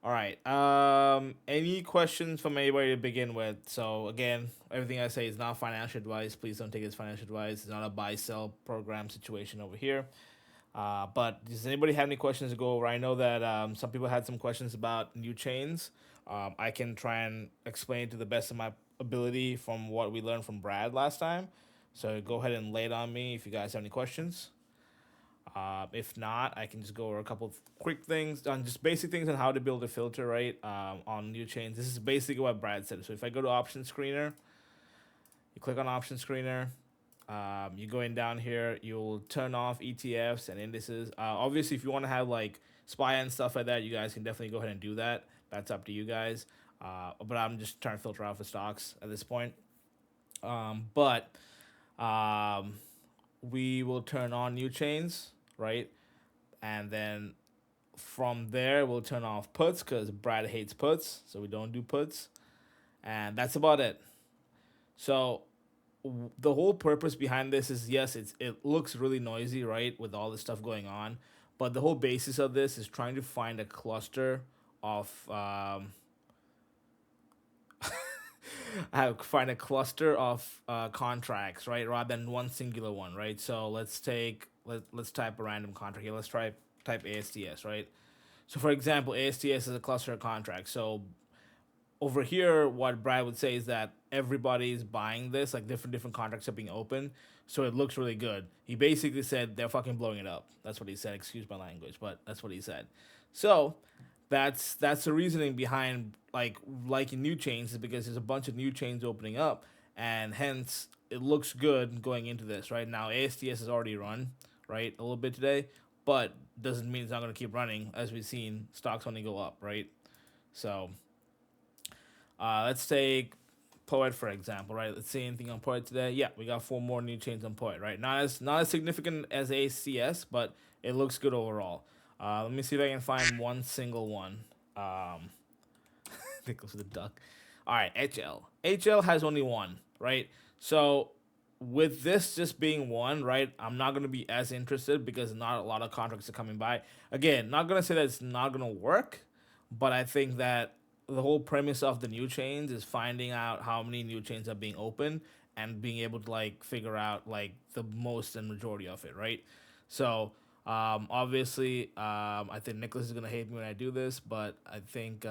All right. Any questions from anybody to begin with? So again, everything I say is not financial advice. Please don't take it as financial advice. It's not a buy sell program situation over here. But does anybody have any questions to go over? I know that some people had some questions about new chains. I can try and explain to the best of my ability from what we learned from Brad last time. So go ahead and lay it on me if you guys have any questions. If not, I can just go over a couple of quick things on just basic things on how to build a filter, right? On new chains. This is basically what Brad said. So if I go to option screener, you click on option screener, you go in down here, you'll turn off ETFs and indices. Obviously, if you want to have like SPY and stuff like that, you guys can definitely go ahead and do that. That's up to you guys. But I'm just trying to filter out the stocks at this point. But um, we will turn on new chains, right? And then from there, we'll turn off puts because Brad hates puts, so we don't do puts. And that's about it. So the whole purpose behind this is yes, it looks really noisy, right, with all this stuff going on, but the whole basis of this is trying to find a cluster of find a cluster of contracts, right, rather than one singular one, right? So let's type a random contract here. Let's try type ASTS, right? So for example, ASTS is a cluster of contracts. So over here, what Brad would say is that everybody's buying this, like different contracts are being open, so it looks really good. He basically said they're fucking blowing it up. That's what he said. Excuse my language, but that's what he said. So that's the reasoning behind like in new chains is because there's a bunch of new chains opening up, and hence it looks good going into this. Right now, ASTS has already run right a little bit today, but doesn't mean it's not going to keep running. As we've seen, stocks only go up, right? So let's take Poet for example, right? Let's see anything on Poet today. Yeah, we got four more new chains on Poet, right? Not as significant as ACS, but it looks good overall. Let me see if I can find one single one. Um, Nicholas the duck. All right, HL. HL has only one, right? So with this just being one, right? I'm not gonna be as interested because not a lot of contracts are coming by. Again, not gonna say that it's not gonna work, but I think that the whole premise of the new chains is finding out how many new chains are being opened and being able to like figure out like the most and majority of it, right? So obviously, I think Nicholas is gonna hate me when I do this, but I think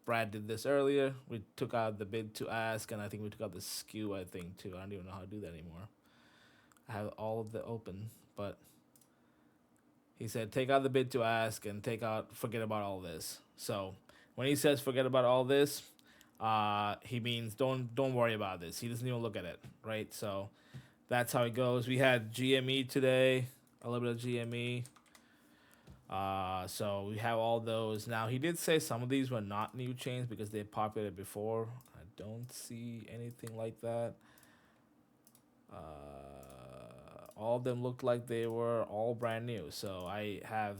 Brad did this earlier. We took out the bid to ask, and I think we took out the skew. I think too. I don't even know how to do that anymore. I have all of the open, but he said take out the bid to ask and take out forget about all this. So when he says forget about all this, he means don't worry about this. He doesn't even look at it, right? So that's how it goes. We had GME today, a little bit of GME. So we have all those. Now he did say some of these were not new chains because they populated before. I don't see anything like that. All of them looked like they were all brand new. So I have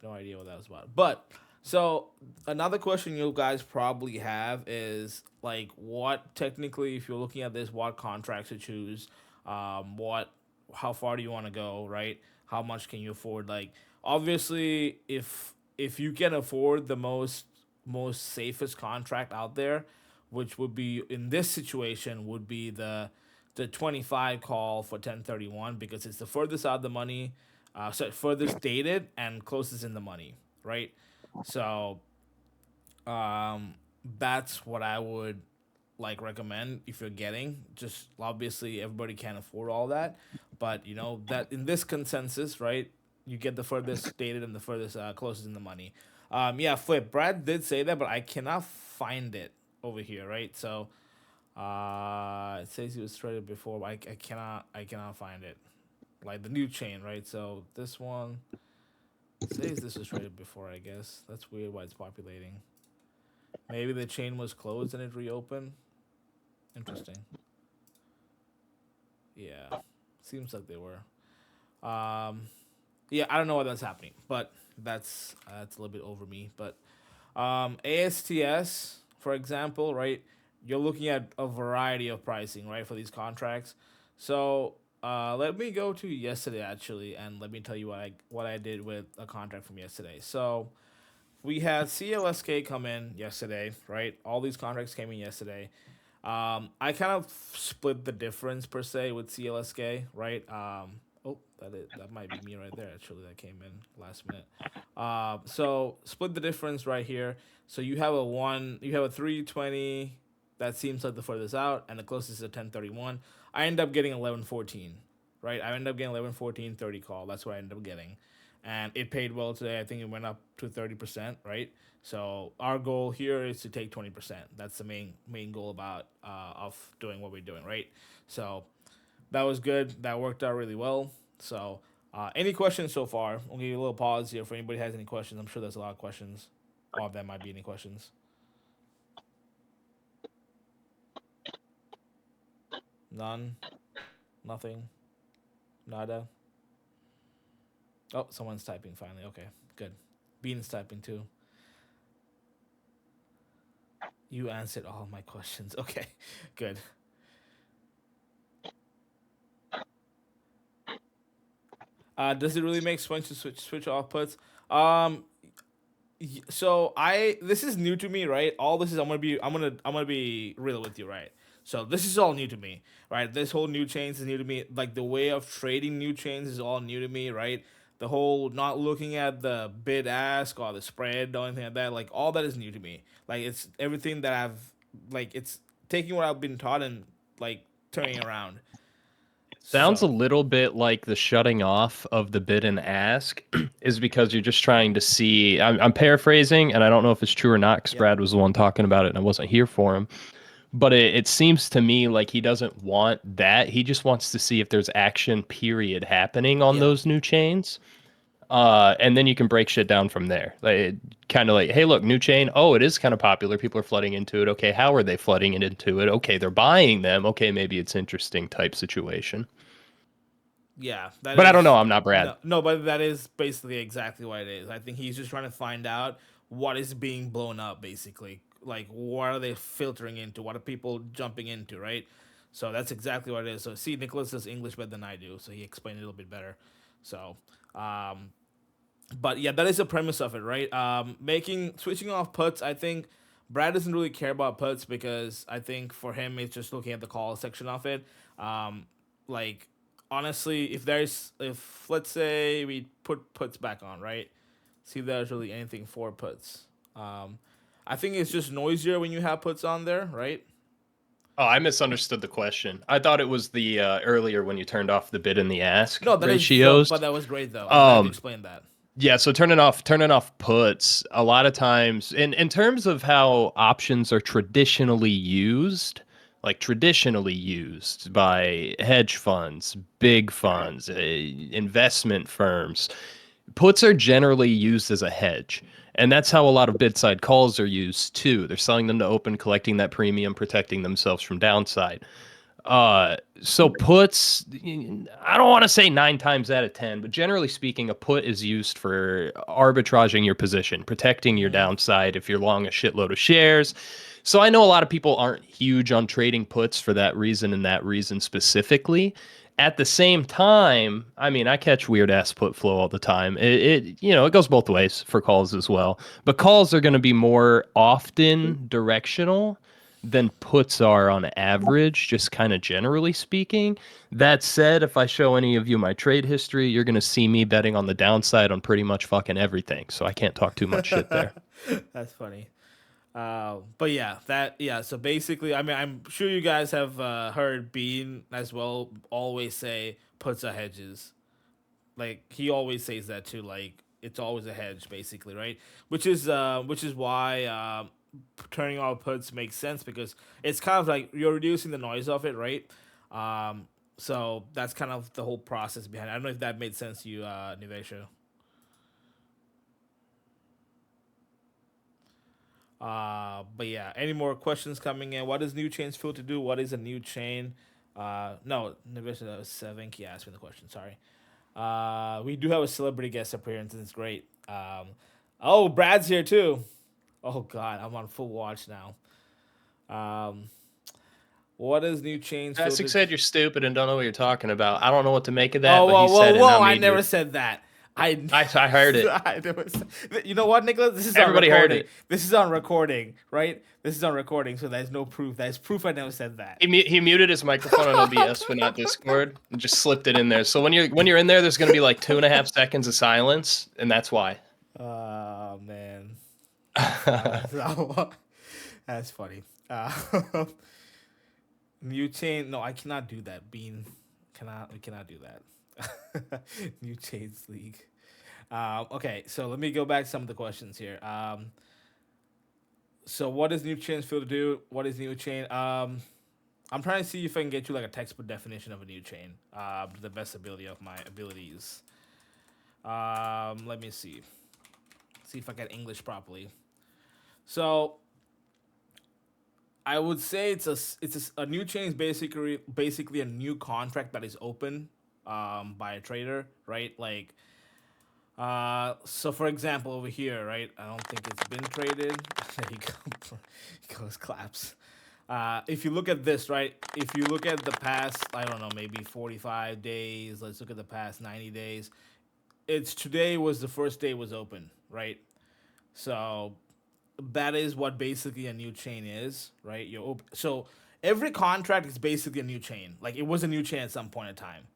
no idea what that was about. But so another question you guys probably have is like what technically if you're looking at this, what contracts to choose, what how far do you want to go, right? How much can you afford? Like obviously if you can afford the most safest contract out there, which would be in this situation would be the 25 call for 1031 because it's the furthest out of the money, so furthest dated and closest in the money, right? So um, that's what I would like recommend if you're getting. Just obviously everybody can't afford all that, but you know that in this consensus, right? You get the furthest dated and the furthest closest in the money. Yeah, Flip. Brad did say that, but I cannot find it over here, right? So it says he was traded before, but I cannot find it. Like the new chain, right? So this one says this was traded before. I guess that's weird why it's populating. Maybe the chain was closed and it reopened. Interesting. Yeah, seems like they were. Um, yeah, I don't know why that's happening, but that's a little bit over me. But ASTS, for example, right? You're looking at a variety of pricing, right, for these contracts. So let me go to yesterday actually, and let me tell you what I did with a contract from yesterday. So we had CLSK come in yesterday, right? All these contracts came in yesterday. I kind of split the difference per se with CLSK, right? Oh, that might be me right there. Actually, that came in last minute. So split the difference right here. So you have a 320 that seems like the furthest out, and the closest is a 1031. I end up getting 1114, right? I end up getting 1114 30 call. That's what I end up getting, and it paid well today. I think it went up to 30%, right? So our goal here is to take 20%. That's the main goal about of doing what we're doing, right? So that was good. That worked out really well. So any questions so far? I'll give you a little pause here for anybody has any questions. I'm sure there's a lot of questions. All of them might be any questions. None. Nothing. Nada. Oh, someone's typing finally. Okay, good. Bean's typing too. You answered all my questions. Okay, good. Does it really make sense to switch off puts? Um, so I this is new to me, right? All this is I'm gonna be real with you, right? So this is all new to me, right? This whole new chains is new to me. Like the way of trading new chains is all new to me, right? The whole not looking at the bid ask or the spread or anything like that, like all that is new to me. Like it's everything that it's taking what I've been taught and like turning around. Sounds a So little bit like the shutting off of the bid and ask is because you're just trying to see. I'm paraphrasing, and I don't know if it's true or not because yep, Brad was the one talking about it and I wasn't here for him. But it seems to me like he doesn't want that. He just wants to see if there's action, period, happening on yeah, those new chains. And then you can break shit down from there. Like, kind of like, hey, look, new chain. Oh, it is kind of popular. People are flooding into it. Okay, how are they flooding it into it? Okay, they're buying them. Okay, maybe it's interesting type situation. yeah. That But I don't know. is I'm not Brad. no, but that is basically exactly what it is. I think he's just trying to find out what is being blown up, basically. Like, what are they filtering into? What are people jumping into, right? So that's exactly what it is. So, see, Nicholas does English better than I do, so he explained it a little bit better. So, but yeah, that is the premise of it, right? Making switching off puts. I think Brad doesn't really care about puts because I think for him it's just looking at the call section of it. Like honestly, if let's say we put puts back on, right? See if there's really anything for puts. Um, I think it's just noisier when you have puts on there, right? Oh, I misunderstood the question. I thought it was the earlier when you turned off the bid and the ask No, that is so, ratios. but that was great though. I'm glad you Um, explained that. Yeah, so turning off puts a lot of times in terms of how options are traditionally used, like traditionally used by hedge funds, big funds, investment firms, puts are generally used as a hedge. And that's how a lot of bid side calls are used too. They're selling them to open, collecting that premium, protecting themselves from downside. So puts, I don't want to say 9 times out of 10, but generally speaking, a put is used for arbitraging your position, protecting your Mm-hmm. downside if you're long a shitload of shares. So I know a lot of people aren't huge on trading puts for that reason and that reason specifically. At the same time, I mean, I catch weird ass put flow all the time. It goes both ways for calls as well. But calls are going to be more often directional than puts are on average, just kind of generally speaking. That said, if I show any of you my trade history, you're going to see me betting on the downside on pretty much fucking everything. So I can't talk too much shit there. That's funny. But yeah, So basically, I mean, I'm sure you guys have heard Bean as well always say puts are hedges. Like he always says that too. Like it's always a hedge, basically, right? Which is why turning off puts makes sense because it's kind of like you're reducing the noise of it, right? So that's kind of the whole process behind it. I don't know if that made sense to you, Nivesha. But yeah, any more questions coming in? What does new chains feel to do? What is a new chain? No, Nivesha Savinky asked me the question. Sorry. We do have a celebrity guest appearance, and it's great. Oh, Brad's here too. Oh God, I'm on full watch now. Um, what does new chains Jurassic filter? said you're stupid and don't know what you're talking about. I don't know what to make of that, Oh, but he whoa, whoa, said it, whoa! not I me, never dude. said that. I heard it. I never you know what, Nicholas? This is on Everybody heard recording. it. This is on recording, right? This is on recording, so there's no proof. There's proof I never said that. He muted his microphone on OBS but not Discord and just slipped it in there. So when you're in there, there's gonna be like 2.5 seconds of silence, and that's why. Oh man, that's funny. New chain? No, I cannot do that. Bean, we cannot do that. New chains league. Okay, so let me go back to some of the questions here. So what does new chains feel to do? What is new chain? I'm trying to see if I can get you like a textbook definition of a new chain, to the best ability of my abilities. Let me see. See if I get English properly. So I would say a new chain is basically a new contract that is open, by a trader, right? Like, so for example, over here, right? I don't think it's been traded. There you go. It goes claps. If you look at this, right? If you look at the past, I don't know, maybe 45 days. Let's look at the past 90 days. It's today was the first day it was open, right? So that is what basically a new chain is, right? So every contract is basically a new chain. Like it was a new chain at some point in time.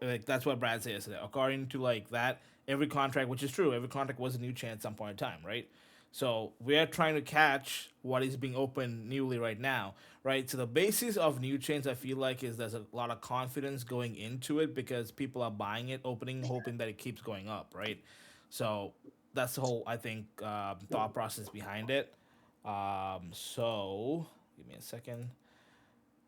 Like that's what Brad said yesterday. According to like that, every contract, which is true, every contract was a new chain at some point in time, right? So we are trying to catch what is being opened newly right now, right? So the basis of new chains, I feel like, is there's a lot of confidence going into it because people are buying it, opening, hoping that it keeps going up, right? So that's the whole, I think, thought process behind it. So give me a second.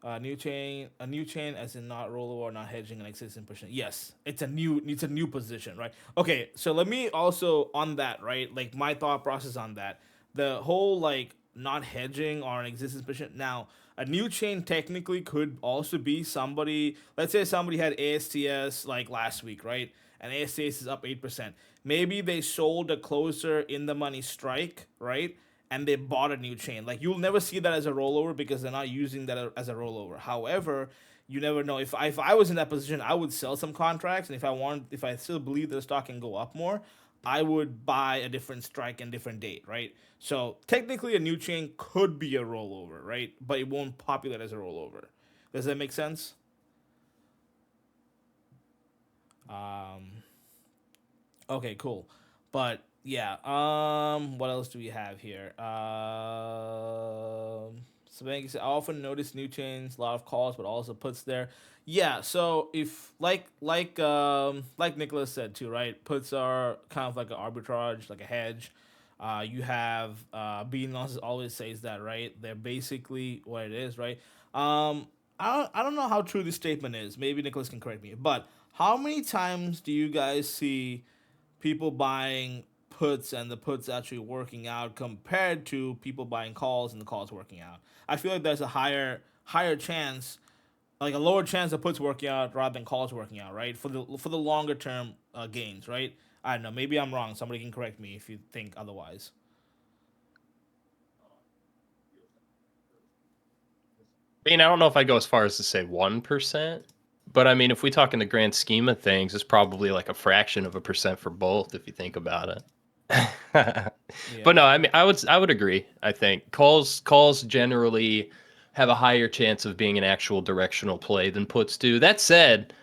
A new chain, as in not rollover, not hedging an existing position. Yes, it's a new position, right? Okay, so let me also on that, right? Like my thought process on that, the whole like not hedging or an existing position. Now, a new chain technically could also be somebody. Let's say somebody had ASTS like last week, right? And ASTS is up 8%. Maybe they sold a closer in the money strike, right? And they bought a new chain. Like you'll never see that as a rollover because they're not using that as a rollover. However, you never know. If I was in that position, I would sell some contracts, and if I still believe the stock can go up more, I would buy a different strike and different date, right? So technically, a new chain could be a rollover, right? But it won't populate as a rollover. Does that make sense? Um, Okay, cool. But yeah, what else do we have here? So like I often notice new chains, a lot of calls, but also puts there. Yeah, so if like Nicholas said too, right? Puts are kind of like an arbitrage, like a hedge. You have Bean always says that, right? They're basically what it is, right? I don't know how true this statement is. Maybe Nicholas can correct me. But how many times do you guys see people buying puts and the puts actually working out compared to people buying calls and the calls working out? I feel like there's a higher chance, like a lower chance of puts working out rather than calls working out, right? For the longer term gains, right? I don't know. Maybe I'm wrong. Somebody can correct me if you think otherwise. I mean, I don't know if I go as far as to say 1%, but I mean, if we talk in the grand scheme of things, it's probably like a fraction of a percent for both if you think about it. But Yeah. no, I mean, I would agree. I think calls generally have a higher chance of being an actual directional play than puts do. That said,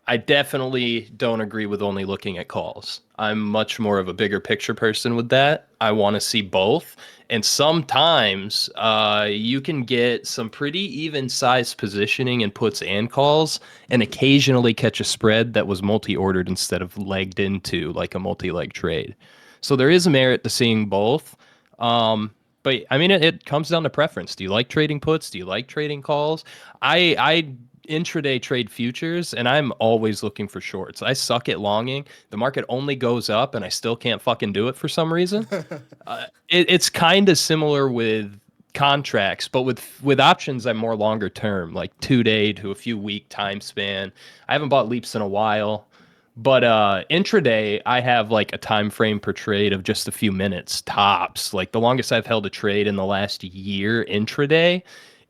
I definitely don't agree with only looking at calls. I'm much more of a bigger picture person with that. I want to see both. And sometimes you can get some pretty even sized positioning in puts and calls, and occasionally catch a spread that was multi ordered instead of legged into like a multi leg trade. So there is a merit to seeing both. Um, but I mean, it comes down to preference. Do you like trading puts? Do you like trading calls? I intraday trade futures, and I'm always looking for shorts. I suck at longing. The market only goes up, and I still can't fucking do it for some reason. It's kind of similar with contracts, but with options, I'm more longer term, like 2 day to a few week time span. I haven't bought leaps in a while. But intraday, I have like a time frame per trade of just a few minutes tops. Like the longest I've held a trade in the last year intraday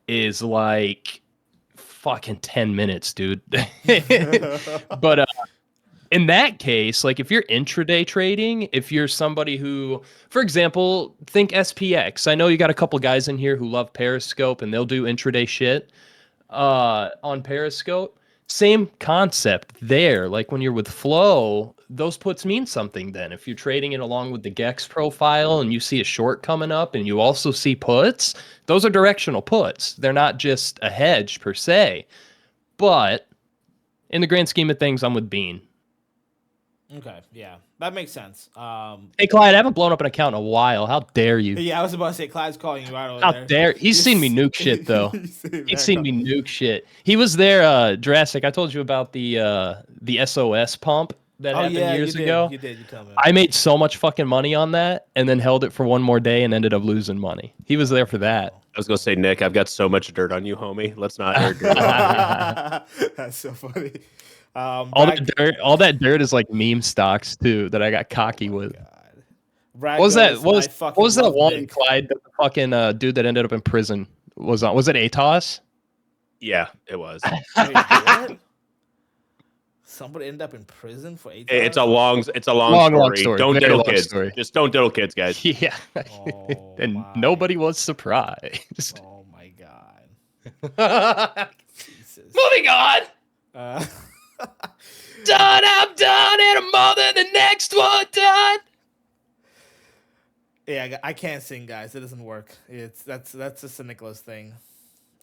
is like fucking 10 minutes, dude. But In that case, like if you're intraday trading, if you're somebody who, for example, think SPX. I know you got a couple guys in here who love Periscope and they'll do intraday shit on Periscope. Same concept there. Like when you're with Flow, those puts mean something then. If you're trading it along with the Gex profile and you see a short coming up and you also see puts, those are directional puts. They're not just a hedge per se. But in the grand scheme of things, I'm with Bean. Okay, yeah, that makes sense. Hey, Clyde, I haven't blown up an account in a while. How dare you? Yeah, I was about to say Clyde's calling you out over How there. dare he's seen me nuke shit though. He's seen me nuke shit. He was there, Jurassic. I told you about the SOS pump that Oh happened yeah, you years did. ago. You did. You told me. I made so much fucking money on that and then held it for one more day and ended up losing money. He was there for that. Oh. I was gonna say, Nick, I've got so much dirt on you, homie. Let's not air dirt. That's so funny. All that dirt is like meme stocks too that I got cocky with. God. Brad What was that? goes, What was that love one, Nick. Clyde? That the fucking dude that ended up in prison was on. Was it Atos? Yeah, it was. Wait, what? Somebody ended up in prison for 8 It's hours? a long story. Don't Very diddle long kids. story. Just don't diddle kids, guys. Yeah, Oh, and my. nobody was surprised. Oh my god. Jesus. Moving on. Uh, Done. I'm done, and I'm more than the next one done. yeah, I can't sing, guys. It doesn't work. That's just a Nicholas thing.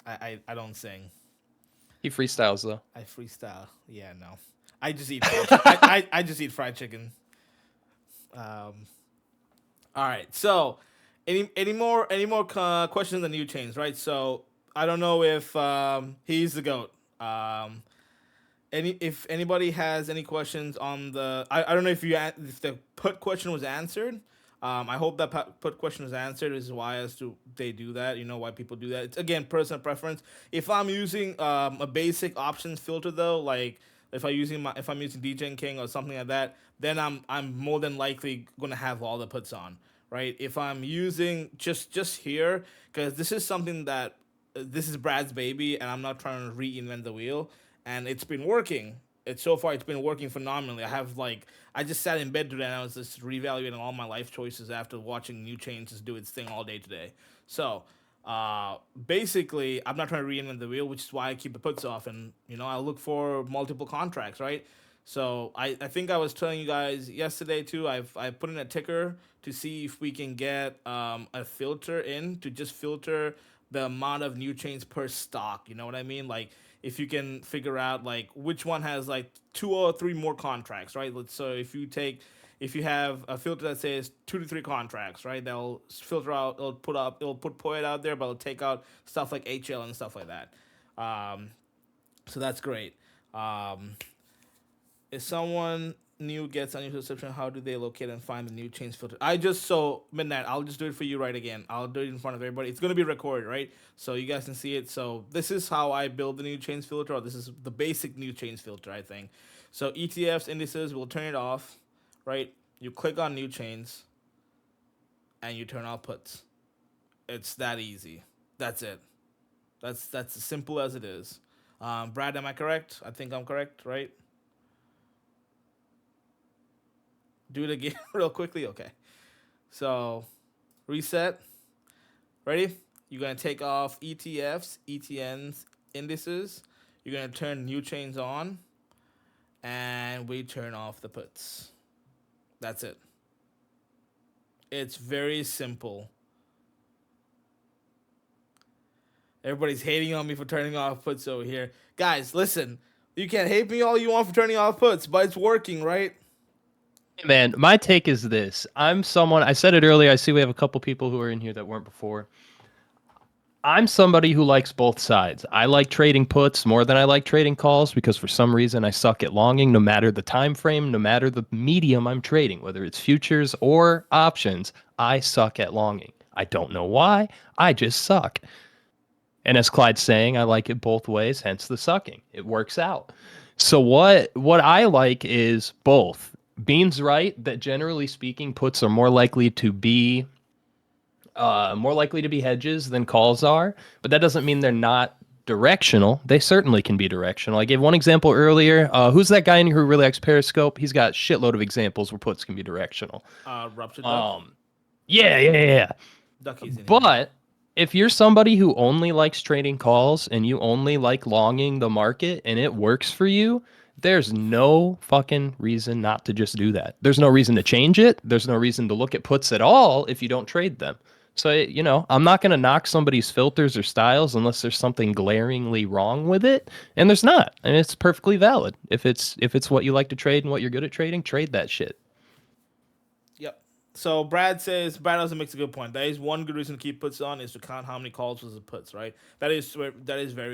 I don't sing. He freestyles though. I freestyle. Yeah, no. I just eat. I just eat fried chicken. All right. So, any more questions on the new chains, right? So I don't know if he's the goat. If anybody has any questions on the, I don't know if the put question was answered. I hope that put question was answered. Is why as to they do that. You know why people do that. It's again personal preference. If I'm using a basic options filter though, like if I'm using DJ King or something like that, then I'm more than likely gonna have all the puts on, right? If I'm using just here, because this is something that this is Brad's baby, and I'm not trying to reinvent the wheel, and it's been working. So far it's been working phenomenally. I just sat in bed today and I was just reevaluating all my life choices after watching New Change just do its thing all day today. So basically, I'm not trying to reinvent the wheel, which is why I keep the puts off, and I look for multiple contracts, right? So I think I was telling you guys yesterday too. I put in a ticker to see if we can get a filter in to just filter the amount of new chains per stock. You know what I mean? Like if you can figure out like which one has like 2 or 3 more contracts, right? So if you have a filter that says 2 to 3 contracts, right? That'll filter out. It'll put Poet out there, but it'll take out stuff like HL and stuff like that. So that's great. If someone new gets a new subscription, how do they locate and find the new chains filter? Midnight, I'll just do it for you right again. I'll do it in front of everybody. It's gonna be recorded, right? So you guys can see it. So this is how I build the new chains filter, or this is the basic new chains filter, I think. So ETFs, indices, we'll turn it off, right? You click on new chains, and you turn off puts. It's that easy. That's it. That's as simple as it is. Brad, am I correct? I think I'm correct, right? Do it again real quickly. Okay. So reset. Ready? You're going to take off ETFs, ETNs, indices. You're going to turn new chains on. And we turn off the puts. That's it. It's very simple. Everybody's hating on me for turning off puts over here. Guys, listen. You can hate me all you want for turning off puts, but it's working, right? Man, my take is this. I'm someone, I said it earlier, I see we have a couple people who are in here that weren't before. I'm somebody who likes both sides. I like trading puts more than I like trading calls because for some reason I suck at longing no matter the time frame, no matter the medium I'm trading, whether it's futures or options, I suck at longing. I don't know why, I just suck. And as Clyde's saying, I like it both ways, hence the sucking. It works out. So what I like is both. Bean's right that generally speaking, puts are more likely to be hedges than calls are, but that doesn't mean they're not directional. They certainly can be directional. I gave one example earlier. Who's that guy in here who really likes Periscope? He's got a shitload of examples where puts can be directional. Rupture duck. Yeah. Ducky's in here. But if you're somebody who only likes trading calls and you only like longing the market and it works for you, there's no fucking reason not to just do that. There's no reason to change it. There's no reason to look at puts at all if you don't trade them. So, I'm not going to knock somebody's filters or styles unless there's something glaringly wrong with it. And there's not. And it's perfectly valid. If it's what you like to trade and what you're good at trading, trade that shit. Yep. So Brad also makes a good point. That is one good reason to keep puts on is to count how many calls versus puts, right? That is very,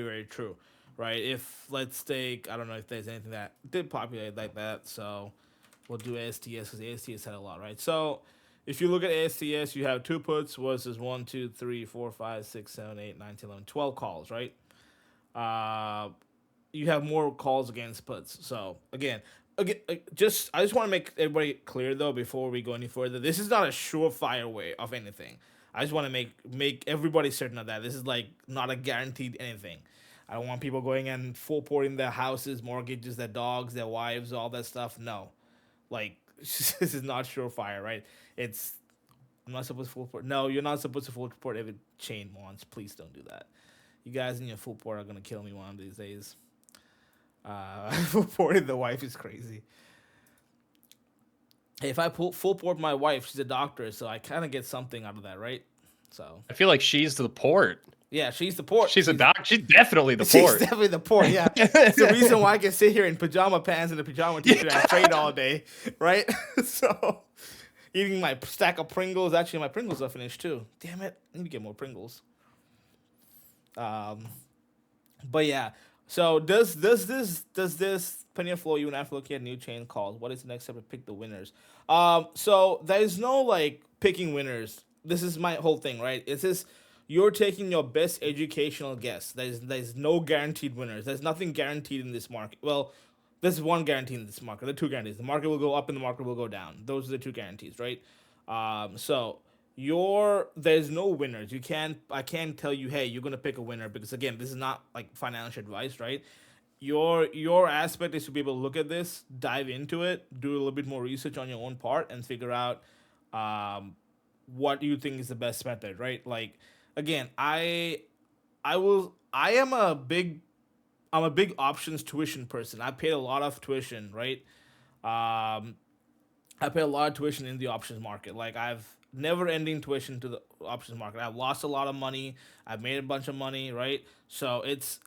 very true, right? If let's take, I don't know if there's anything that did populate like that, so we'll do ASTS because ASTS had a lot, right? So if you look at ASTS, you have 2 puts versus 1, 2, 3, 4, 5, 6, 7, 8, 9, 10, 11, 12 calls, right? You have more calls against puts. So again, I just want to make everybody clear though before we go any further. This is not a surefire way of anything. I just want to make everybody certain of that. This is like not a guaranteed anything. I don't want people going and full porting their houses, mortgages, their dogs, their wives, all that stuff. No, like this is not surefire, right? I'm not supposed to full port. No, you're not supposed to full port every chain once. Please don't do that. You guys in your full port are gonna kill me one of these days. Full porting the wife is crazy. Hey, if I full port my wife, she's a doctor, so I kind of get something out of that, right? So I feel like she's the port. Yeah, she's the port. She's a doc. She's definitely the She's port. definitely the port. Yeah, it's the reason why I can sit here in pajama pants and a pajama t-shirt and trade all day, right? So, eating my stack of Pringles. Actually, my Pringles are finished too. Damn it! I need to get more Pringles. But yeah. So does this penny flow you and I looking at new chain calls? What is the next step to pick the winners? So there's no like picking winners. This is my whole thing, right? It's just you're taking your best educational guess. There's no guaranteed winners. There's nothing guaranteed in this market. Well, there's one guarantee in this market. There are 2 guarantees. The market will go up and the market will go down. Those are the 2 guarantees, right? So there's no winners. I can't tell you, hey, you're gonna pick a winner because again, this is not like financial advice, right? Your aspect is to be able to look at this, dive into it, do a little bit more research on your own part, and figure out what you think is the best method, right? Like again, I'm a big options tuition person. I paid a lot of tuition, right? I paid a lot of tuition in the options market. Like I've never-ending tuition to the options market. I've lost a lot of money. I've made a bunch of money, right? So it's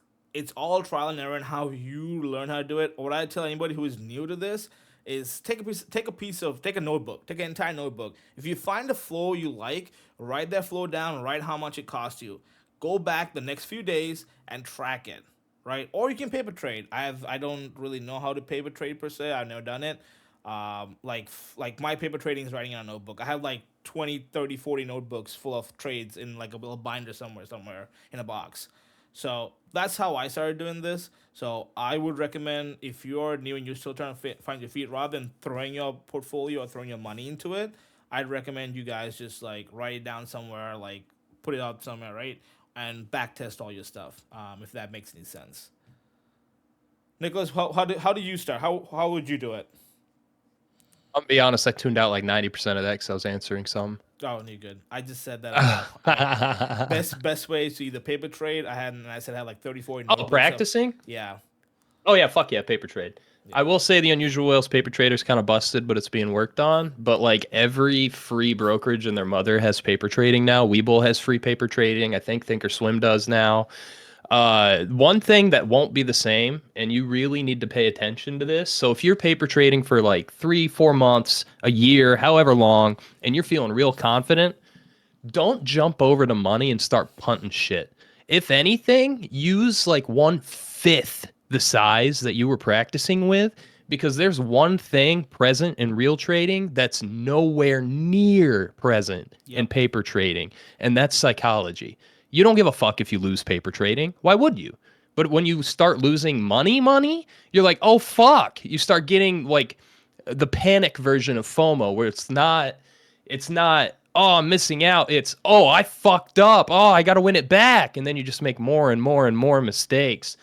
all trial and error and how you learn how to do it. What I tell anybody who is new to this is take a notebook, take an entire notebook. If you find a flow you like, write that flow down, write how much it cost you. Go back the next few days and track it, right? Or you can paper trade. I don't really know how to paper trade per se. I've never done it. Like my paper trading is writing in a notebook. I have like 20, 30, 40 notebooks full of trades in like a little binder somewhere in a box. So that's how I started doing this. So I would recommend if you're new and you're still trying to find your feet, rather than throwing your portfolio or throwing your money into it, I'd recommend you guys just like write it down somewhere, like put it out somewhere, right? And back test all your stuff, if that makes any sense. Nicholas, how do you start? How would you do it? I'll be honest, I tuned out like 90% of that because I was answering some. Oh, you're good. I just said that. best way is to either paper trade. I said I had like 34. Oh, practicing? So, yeah. Oh, yeah, fuck yeah, paper trade. Yeah. I will say the Unusual Whales paper trader is kind of busted, but it's being worked on. But like every free brokerage and their mother has paper trading now. Webull has free paper trading. I think Thinkorswim does now. One thing that won't be the same, and you really need to pay attention to this. So if you're paper trading for like 3-4 months, a year, however long, and you're feeling real confident, don't jump over to money and start punting shit. If anything, use like 1/5 the size that you were practicing with, because there's one thing present in real trading that's nowhere near present in paper trading, and that's psychology. You don't give a fuck if you lose paper trading. Why would you? But when you start losing money, you're like, oh, fuck. You start getting like the panic version of FOMO where it's not oh, I'm missing out. It's, oh, I fucked up. Oh, I got to win it back. And then you just make more and more and more mistakes.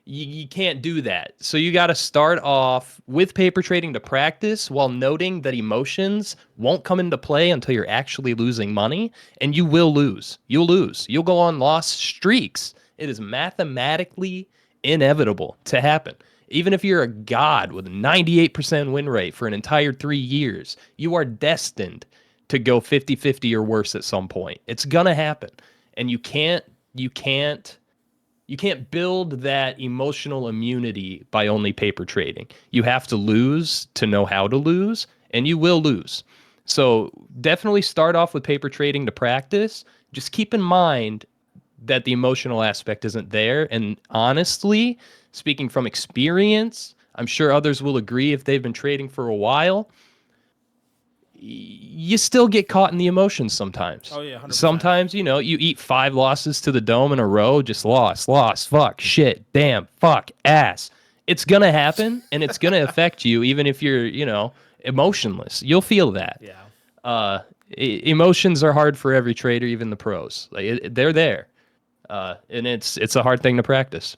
You can't do that. So you got to start off with paper trading to practice while noting that emotions won't come into play until you're actually losing money. And you will lose. You'll lose. You'll go on loss streaks. It is mathematically inevitable to happen. Even if you're a god with a 98% win rate for an entire 3 years, you are destined to go 50-50 or worse at some point. It's gonna happen. And you can't build that emotional immunity by only paper trading. You have to lose to know how to lose, and you will lose. So definitely start off with paper trading to practice. Just keep in mind that the emotional aspect isn't there. And honestly, speaking from experience, I'm sure others will agree if they've been trading for a while, you still get caught in the emotions sometimes. Oh yeah, 100%. Sometimes, you eat 5 losses to the dome in a row, just lost, fuck, shit, damn, fuck, ass. It's going to happen, and it's going to affect you even if you're, emotionless. You'll feel that. Yeah. Emotions are hard for every trader, even the pros. Like they're there. And it's a hard thing to practice.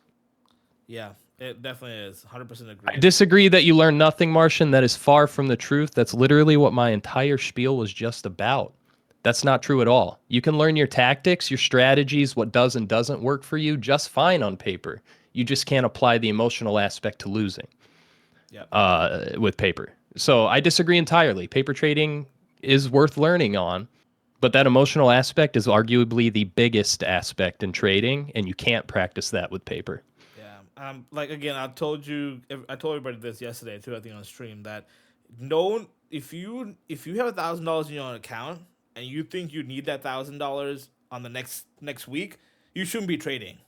Yeah, it definitely is. 100% I agree. disagree that you learn nothing, Martian. That is far from the truth. That's literally what my entire spiel was just about. That's not true at all. You can learn your tactics, your strategies, what does and doesn't work for you just fine on paper. You just can't apply the emotional aspect to losing with paper. So I disagree entirely. Paper trading is worth learning on, but that emotional aspect is arguably the biggest aspect in trading, and you can't practice that with paper. Yeah. Like again, I told everybody this yesterday too. I think on stream that don't if you have $1,000 in your account and you think you need that $1,000 on the next week, you shouldn't be trading.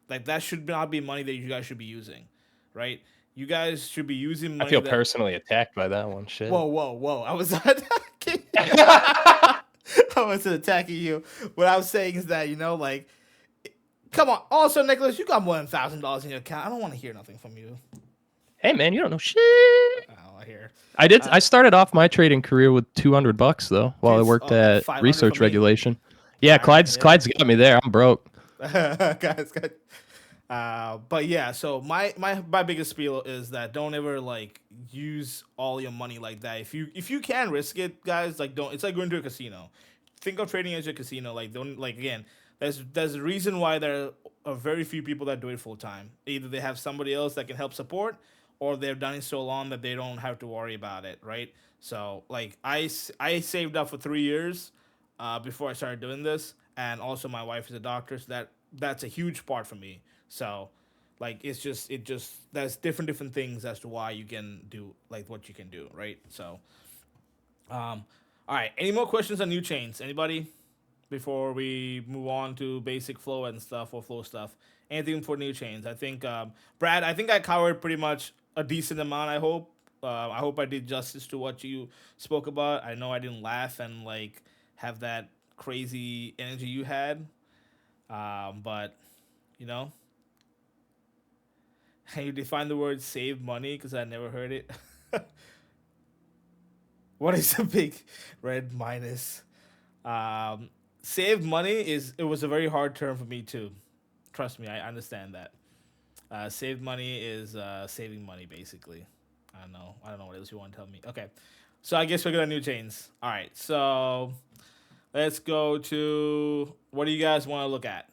Like that should not be money that you guys should be using, right? You guys should be using I money feel that. personally attacked by that one. Shit. Whoa! I was not attacking. I wasn't attacking you. What I was saying is that like, come on. Also, Nicholas, you got more than $1,000 in your account. I don't want to hear nothing from you. Hey man, you don't know shit. Oh, I hear. I did. I started off my trading career with $200 though, while I It's worked at 500 research for me. regulation. Yeah, 500, Clyde's got me there. I'm broke. guys. But yeah, so my biggest spiel is that don't ever like use all your money like that. If you can risk it, guys, like don't. It's like going to a casino. Think of trading as a casino. Like don't like again. There's a reason why there are very few people that do it full time. Either they have somebody else that can help support, or they've done it so long that they don't have to worry about it, right? So like I saved up for 3 years before I started doing this, and also my wife is a doctor, so that's a huge part for me. So like it just there's different things as to why you can do like what you can do, right? So all right, any more questions on new chains? Anybody? Before we move on to basic flow and stuff or flow stuff. Anything for new chains? I think Brad, I think I covered pretty much a decent amount. I hope I did justice to what you spoke about. I know I didn't laugh and like have that crazy energy you had, but you know, can you define the word save money? Because I never heard it. What is a big red minus? Save money it was a very hard term for me too. Trust me, I understand that. Save money is saving money basically. I don't know what else you want to tell me. Okay, so I guess we're gonna new chains. All right, so let's go to what do you guys want to look at?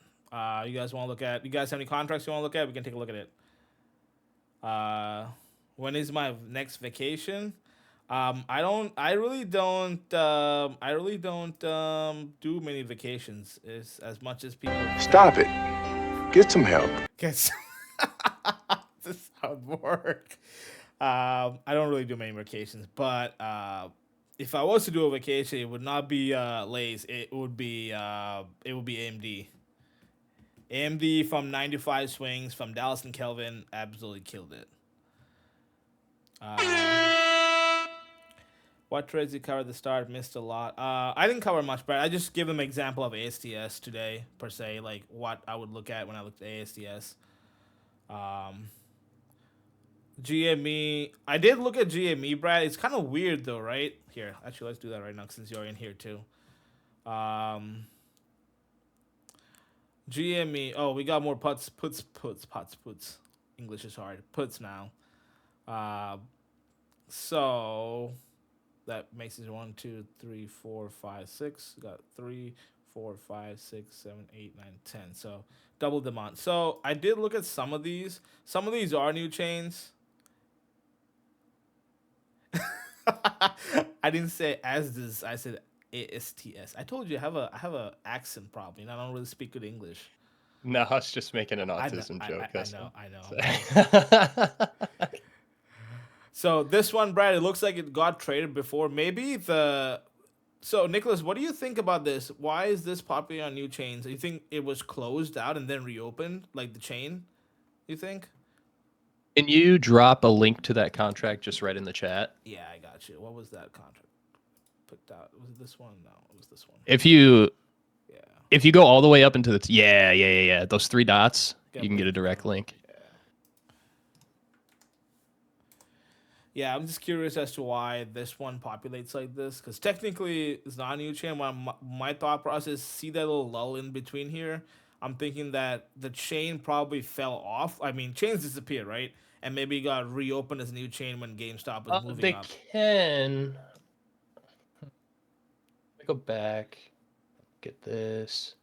You guys want to look at? You guys have any contracts you want to look at? We can take a look at it. When is my next vacation? I really don't. I really don't do many vacations as much as people Stop it. Get some help. guess. This is how it work. I don't really do many vacations, but if I was to do a vacation, it would not be Lay's. It would be AMD. AMD from 95 swings from Dallas and Kelvin absolutely killed it. What trades you covered at the start? Missed a lot. I didn't cover much, but I just give them an example of ASTS today, per se, like what I would look at when I looked at ASTS. GME. I did look at GME, Brad. It's kind of weird though, right? Here, actually, let's do that right now since you're in here too. GME. Oh, we got more puts. English is hard. Puts now. So that makes it 1, 2, 3, 4, 5, 6. Got 3, 4, 5, 6, 7, 8, 9, 10. So double the amount. So I did look at some of these. Some of these are new chains. I didn't say as this. I said ASTS. I told you I have a accent problem. I don't really speak good English. No, I was just making an autism joke. I know. So this one, Brad, it looks like it got traded before. Maybe the... So, Nicholas, what do you think about this? Why is this popular on new chains? You think it was closed out and then reopened, like the chain? You think? Can you drop a link to that contract just right in the chat? Yeah, I got you. What was that contract picked out? Was it this one? No, it was this one. If you go all the way up into the... Yeah. Those 3 dots, you can get a direct link. Yeah, I'm just curious as to why this one populates like this. Because technically, it's not a new chain. My thought process, see that little lull in between here? I'm thinking that the chain probably fell off. I mean, chains disappear, right? And maybe got reopened as a new chain when GameStop was moving up. They can... Let me go back. Get this.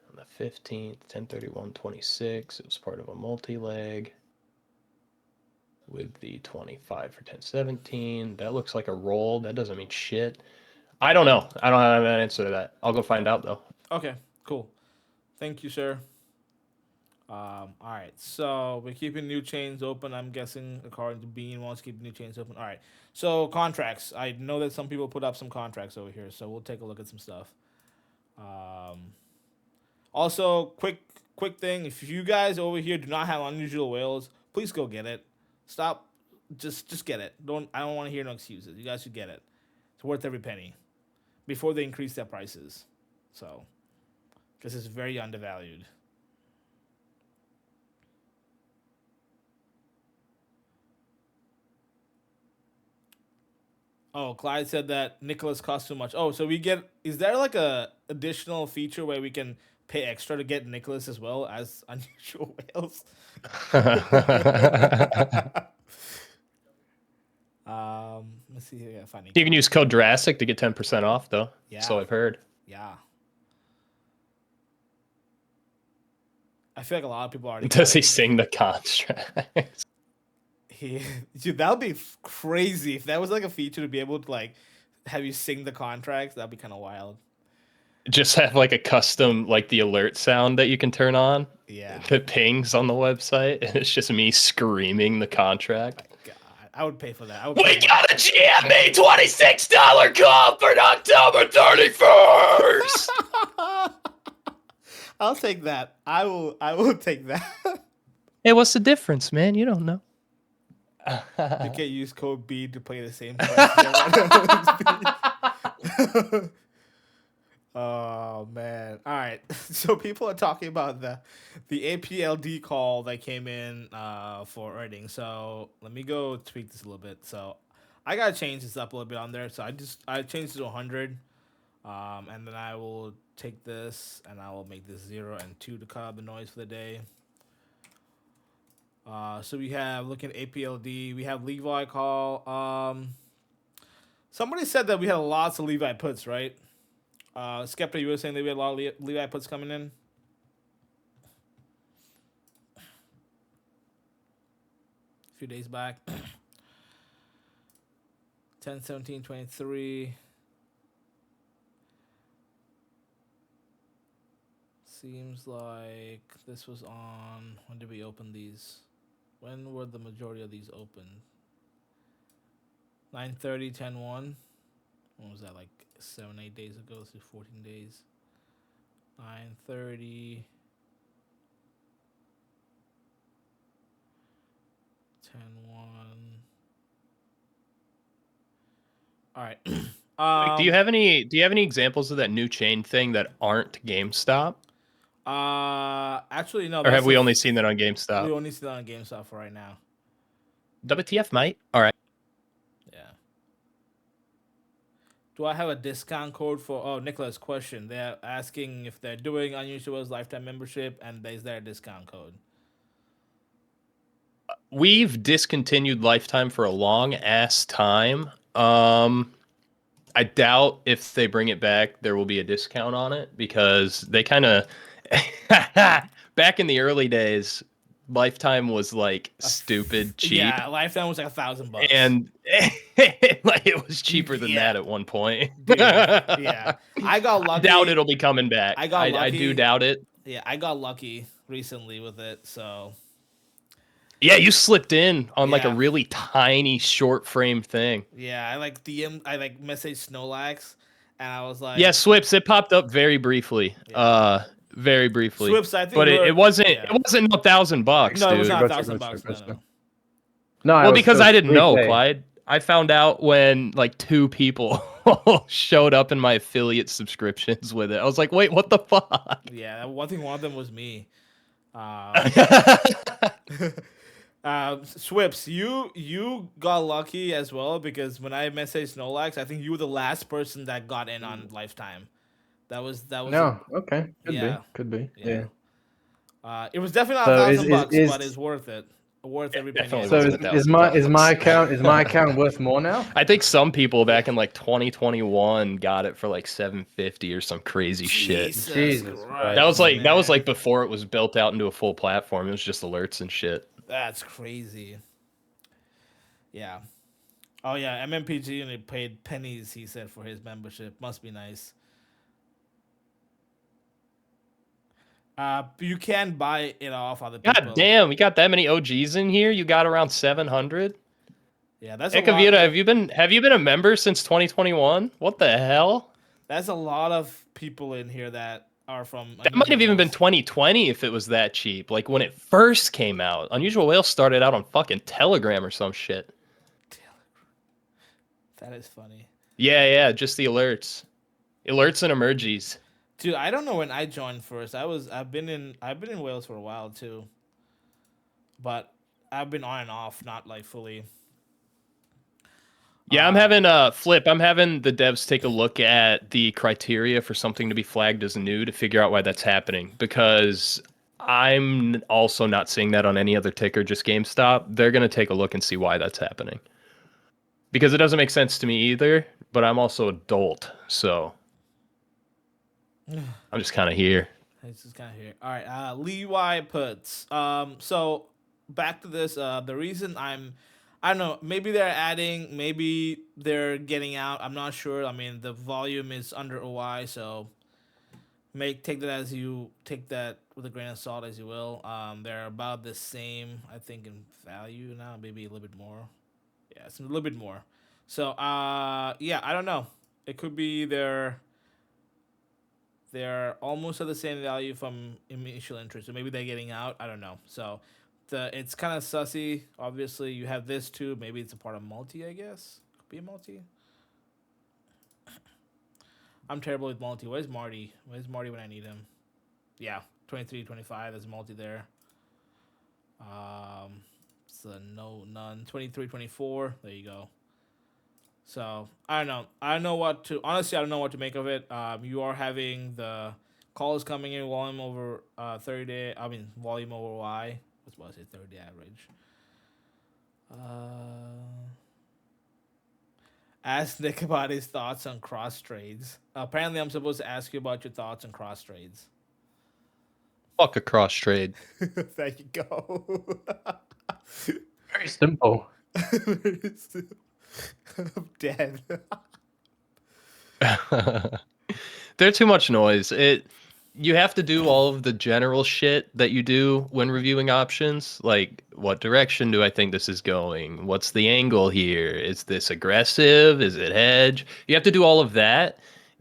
On the 15th, 10/31/26, it was part of a multi-leg. With the 25 for 10/17. That looks like a roll. That doesn't mean shit. I don't know. I don't have an answer to that. I'll go find out, though. Okay, cool. Thank you, sir. All right, so we're keeping new chains open. I'm guessing, according to Bean, wants to keep new chains open. All right, so contracts. I know that some people put up some contracts over here, so we'll take a look at some stuff. Also, quick thing. If you guys over here do not have unusual whales, please go get it. Stop. Just get it. I don't want to hear no excuses. You guys should get it. It's worth every penny before they increase their prices. So, because it's very undervalued. Oh, Clyde said that Nicholas costs too much. Oh, so we get... Is there like a additional feature where we can pay extra to get Nicholas as well as unusual whales? Let's see here. Funny. You can use code Jurassic to get 10% off, though. Yeah. So I've heard. Yeah. I feel like a lot of people already... Does he sing the contract? Dude, that would be crazy. If that was like a feature to be able to like have you sing the contracts, that'd be kind of wild. Just have like a custom, like the alert sound that you can turn on. Yeah. That pings on the website. And it's just me screaming the contract. Oh my God, I would pay for that. We got a GMA $26 call for October 31st. I'll take that. I will take that. Hey, what's the difference, man? You don't know. You can't use code B to play the same price. Oh man. All right. So people are talking about the APLD call that came in for earnings. So let me go tweak this a little bit. So I gotta change this up a little bit on there. So I changed it to 100. And then I will take this and I will make this 0 and 2 to cut out the noise for the day. So we have, looking at APLD, we have Levi call. Somebody said that we had lots of Levi puts, right? Skepta, you were saying that we had a lot of Levi puts coming in? A few days back. 10/17/23. Seems like this was on... When did we open these? When were the majority of these opened? 9:30, 10/1. When was that? Like 7-8 days ago? So 14 days. 9:30. 10/1. All right. Do you have any examples of that new chain thing that aren't GameStop? Actually, no. Or have we only seen that on GameStop? We only see that on GameStop for right now. WTF, mate? All right. Yeah. Do I have a discount code for? Oh, Nicholas, question. They're asking if they're doing Unusual's lifetime membership, and is there a discount code? We've discontinued Lifetime for a long ass time. I doubt if they bring it back, there will be a discount on it because they kind of back in the early days, Lifetime was like stupid cheap, Yeah, lifetime was like $1,000. and like it was cheaper than Yeah. that at one point. Dude, yeah. I got I lucky. doubt it'll be coming back. I got I do lucky. doubt it. Yeah, I got lucky recently with it, so Yeah, you slipped in on like a Yeah. really tiny short frame thing. yeah, I like messaged Snowlax, and I was like, Yeah, Swips. It popped up very briefly. Yeah. Very briefly. Swips, I think But you're- it wasn't. yeah. It wasn't $1,000, no, dude. it was not Gotcha, $1,000. gotcha. No. No, Well, it because was I didn't know, 3K. Clyde. I found out when like 2 people showed up in my affiliate subscriptions with it. I was like, wait, what the fuck? Yeah, one of them was me. Swips, you got lucky as well because when I messaged Snowlax, I think you were the last person that got in on Lifetime. That was No, okay, Yeah. could be. Yeah. Yeah. It was definitely not So $1,000, is- but it's worth it. Worth every penny. definitely So wasn't is my $1,000. is my account worth more now? I think some people back in like 2021 got it for like 750 or some crazy shit. Jesus Christ. That was man. like before it was built out into a full platform. It was just alerts and shit. That's crazy. Yeah. Oh yeah, MMPG only paid pennies, he said, for his membership. Must be nice. You can buy it off other people. God damn, we got that many OGs in here. You got around 700. Yeah, that's a lot. Ekavita, have you been a member since 2021? What the hell? That's a lot of people in here that are from. That might have even been Unusual 2020 if it was that cheap. Like when it first came out. Unusual Whales started out on fucking Telegram or some shit. Whales. That is funny, Yeah, just the alerts. Alerts and emergies. dude. I don't know when I joined first. I've been in Wales for a while too, but I've been on and off, not like fully. Yeah, I'm having I'm having the devs take a look at the criteria for something to be flagged as new to figure out why that's happening, because I'm also not seeing that on any other ticker, just GameStop. They're going to take a look and see why that's happening. Because it doesn't make sense to me either, but I'm also adult, so I'm just kind of here. It's just kind of here. All right. Levi puts. So back to this. The reason I don't know. Maybe they're adding. Maybe they're getting out. I'm not sure. I mean, the volume is under OI, so take that with a grain of salt as you will. They're about the same, I think, in value now. Maybe a little bit more. Yeah, it's a little bit more. So yeah, I don't know. It could be they're almost at the same value from initial interest, so maybe they're getting out. I don't know. So it's kind of sussy. Obviously, you have this too. Maybe it's a part of multi. I guess could be a multi. I'm terrible with multi. Where's Marty? Where's Marty when I need him? Yeah, 23, 25. There's a multi there. So none. 23, 24. There you go. So I don't know. I don't know what to make of it. You are having the calls coming in volume over 30-day. I mean volume over Y. What's supposed to say 30-day average. Ask Nick about his thoughts on cross trades. Apparently, I'm supposed to ask you about your thoughts on cross trades. Fuck a cross trade. There you go. Very simple. I'm dead. They're too much noise. You have to do all of the general shit that you do when reviewing options, like what direction do I think this is going? What's the angle here? Is this aggressive? Is it hedge? You have to do all of that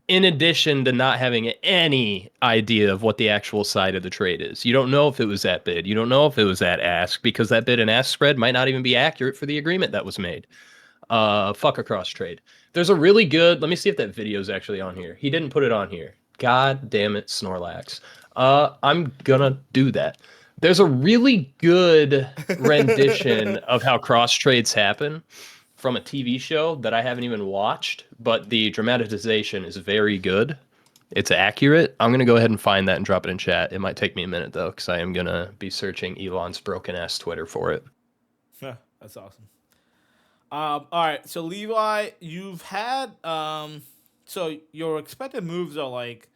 in addition to not having any idea of what the actual side of the trade is. You don't know if it was that bid. You don't know if it was that ask, because that bid and ask spread might not even be accurate for the agreement that was made. Fuck a cross trade. There's a really good, let me see if that video is actually on here. He didn't put it on here. God damn it, Snorlax. I'm gonna do that. There's a really good rendition of how cross trades happen from a TV show that I haven't even watched, but the dramatization is very good. It's accurate. I'm going to go ahead and find that and drop it in chat. It might take me a minute, though, because I am going to be searching Elon's broken-ass Twitter for it. Yeah, that's awesome. All right, so Levi, you've had so your expected moves are like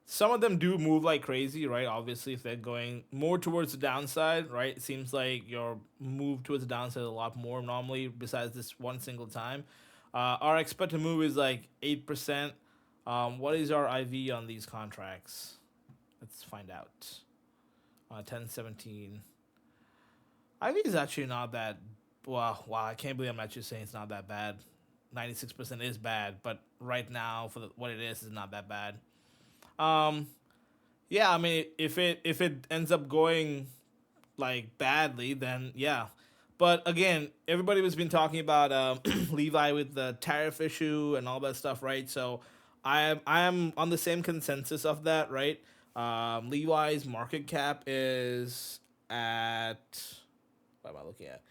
some of them do move like crazy, right? Obviously, if they're going more towards the downside, right? It seems like your move towards the downside is a lot more normally, besides this one single time. Our expected move is like 8%. What is our IV on these contracts? Let's find out. 1017. IV is actually not that. Wow, I can't believe I'm actually saying it's not that bad. 96% is bad, but right now for what it is not that bad. Yeah, I mean, if it ends up going like badly, then yeah. But again, everybody has been talking about Levi with the tariff issue and all that stuff, right? So I am on the same consensus of that, right? Levi's market cap is at, what am I looking at?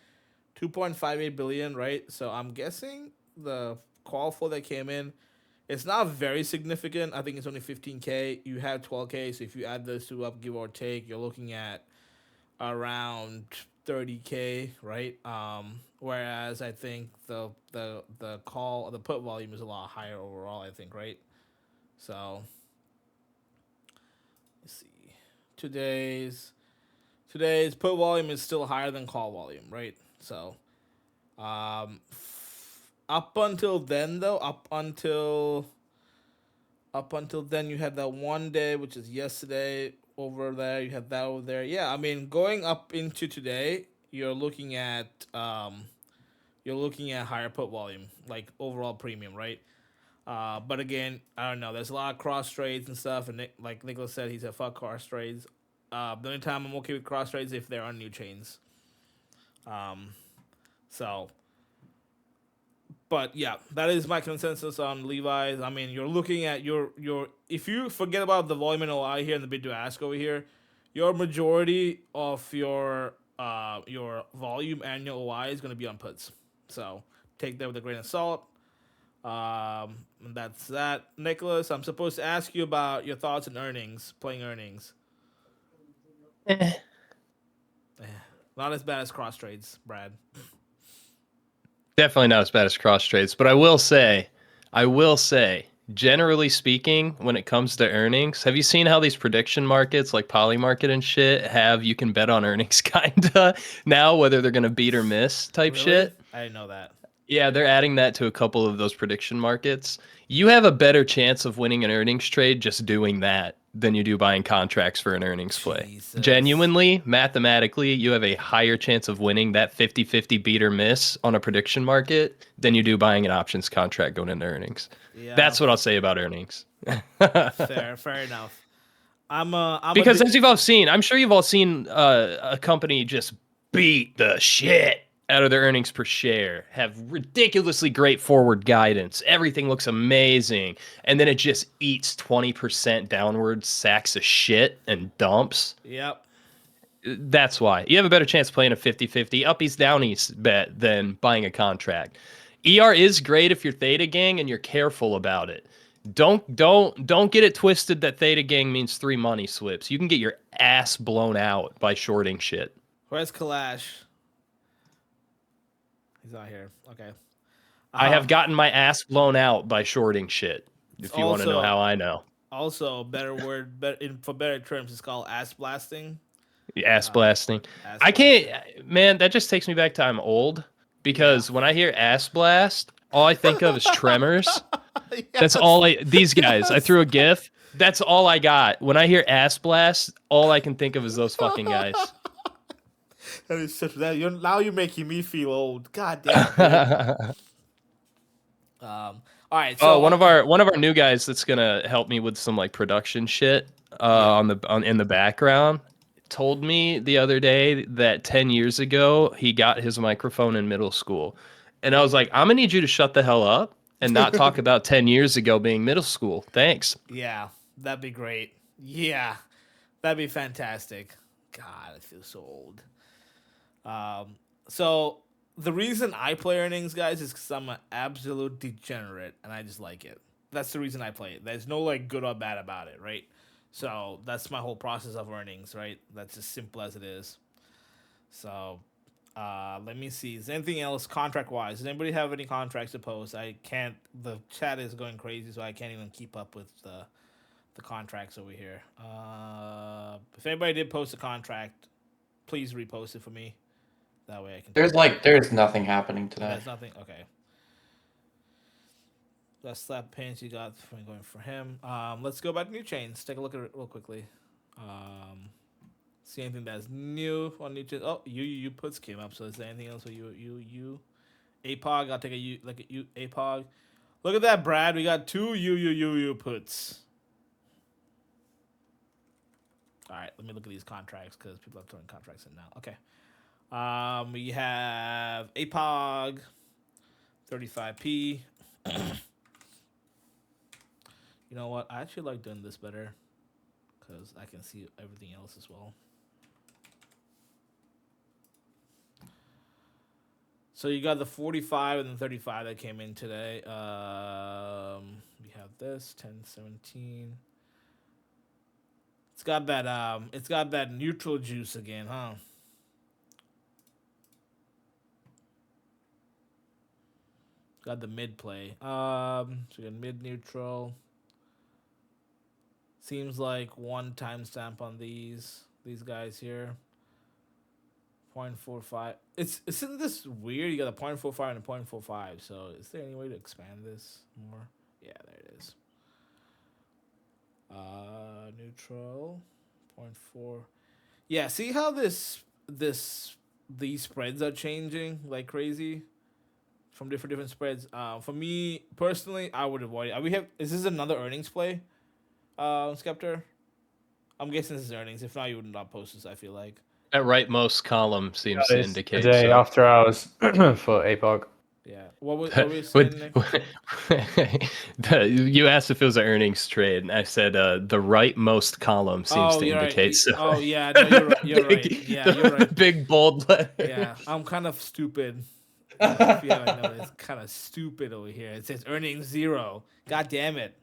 2.58 billion, right? So I'm guessing the call for that came in. It's not very significant. I think it's only 15K. You have 12K, so if you add those two up, give or take, you're looking at around 30K, right? Whereas I think the put volume is a lot higher overall, I think, right? So let's see. Today's put volume is still higher than call volume, right? So up until then, though, up until then, you had that one day, which is yesterday over there. You had that over there. Yeah, I mean, going up into today, you're looking at higher put volume, like overall premium, right? But again, I don't know. There's a lot of cross trades and stuff, and like Nicholas said, he said fuck cross trades. The only time I'm okay with cross trades if they're on new chains. So. But yeah, that is my consensus on Levi's. I mean, you're looking at your if you forget about the volume and OI here and the bid to ask over here, your majority of your volume and your OI is going to be on puts. So take that with a grain of salt. And that's that. Nicholas, I'm supposed to ask you about your thoughts on earnings, playing earnings. Not as bad as cross trades, Brad. Definitely not as bad as cross trades, but I will say, generally speaking, when it comes to earnings, have you seen how these prediction markets like Polymarket and shit have you can bet on earnings kinda now, whether they're gonna beat or miss type Really? shit? I didn't know that. Yeah, they're adding that to a couple of those prediction markets. You have a better chance of winning an earnings trade just doing that than you do buying contracts for an earnings play. Jesus. Genuinely, mathematically, you have a higher chance of winning that 50-50 beat or miss on a prediction market than you do buying an options contract going into earnings. Yeah. That's what I'll say about earnings. Fair enough. Because as you've all seen, I'm sure you've all seen a company just beat the shit out of their earnings per share, have ridiculously great forward guidance. Everything looks amazing. And then it just eats 20% downward sacks of shit and dumps. Yep. That's why. You have a better chance playing a 50-50 uppies downies bet than buying a contract. ER is great if you're Theta Gang and you're careful about it. Don't get it twisted that Theta Gang means 3 money slips. You can get your ass blown out by shorting shit. Where's Kalash? He's not here. Okay. I have gotten my ass blown out by shorting shit. If you want to know how I know. Also, better word, for better terms, it's called ass blasting. Ass blasting. Ass I can't, man. That just takes me back to I'm old because when I hear ass blast, all I think of is Tremors. Yes. That's all these guys. I threw a GIF. That's all I got. When I hear ass blast, all I can think of is those fucking guys. That is such that. Now you're making me feel old. God damn. All right. So one of our new guys that's gonna help me with some like production shit in the background told me the other day that 10 years ago he got his microphone in middle school, and I was like, I'm gonna need you to shut the hell up and not talk about 10 years ago being middle school. Thanks. Yeah, that'd be great. Yeah, that'd be fantastic. God, I feel so old. So the reason I play earnings, guys, is because I'm an absolute degenerate and I just like it. That's the reason I play it. There's no like good or bad about it, right? So that's my whole process of earnings, right? That's as simple as it is. So let me see. Is there anything else contract wise? Does anybody have any contracts to post? I can't. The chat is going crazy, so I can't even keep up with the contracts over here. If anybody did post a contract, please repost it for me. That way I can. There's nothing happening today. There's nothing. Okay. That slap pants you got going for him. Let's go back to new chains. Take a look at it real quickly. See anything that's new on new chains? Oh, you puts came up. So is there anything else with you? APOG. I'll take a APOG. Look at that, Brad. We got two you puts. All right, let me look at these contracts because people are throwing contracts in now. Okay. We have APOG, 35p. You know what? I actually like doing this better because I can see everything else as well. So you got the 45 and the 35 that came in today. We have this 1017. It's got that neutral juice again, huh? Got the mid play. So we got mid neutral. Seems like one timestamp on these guys here. 0.45. Isn't this weird? You got a 0.45 and a 0.45. So is there any way to expand this more? Yeah, there it is. Neutral 0.4. Yeah, see how these spreads are changing like crazy from different spreads. For me personally, I would avoid it. Is this another earnings play? Skeptor? I'm guessing this is earnings. If not, you would not post this, I feel like. That rightmost column seems to indicate today so. after hours for APOG. Yeah. What were you saying, Nick? You asked if it was an earnings trade, and I said the rightmost column seems to you're indicate right. so. Oh yeah, no, you're right. You're right. Yeah, you're right. Big bold letter. Yeah, I'm kind of stupid. If you haven't noticed, kind of stupid over here. It says earnings 0. God damn it.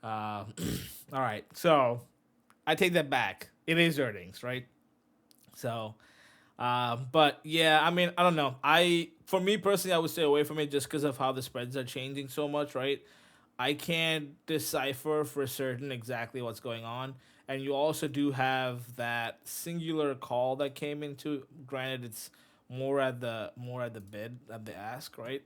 All right, so I take that back. It is earnings, right? So, but yeah, I mean, I don't know. For me personally, I would stay away from it just because of how the spreads are changing so much, right? I can't decipher for certain exactly what's going on, and you also do have that singular call that came into. Granted, it's more at the bid at the ask, right?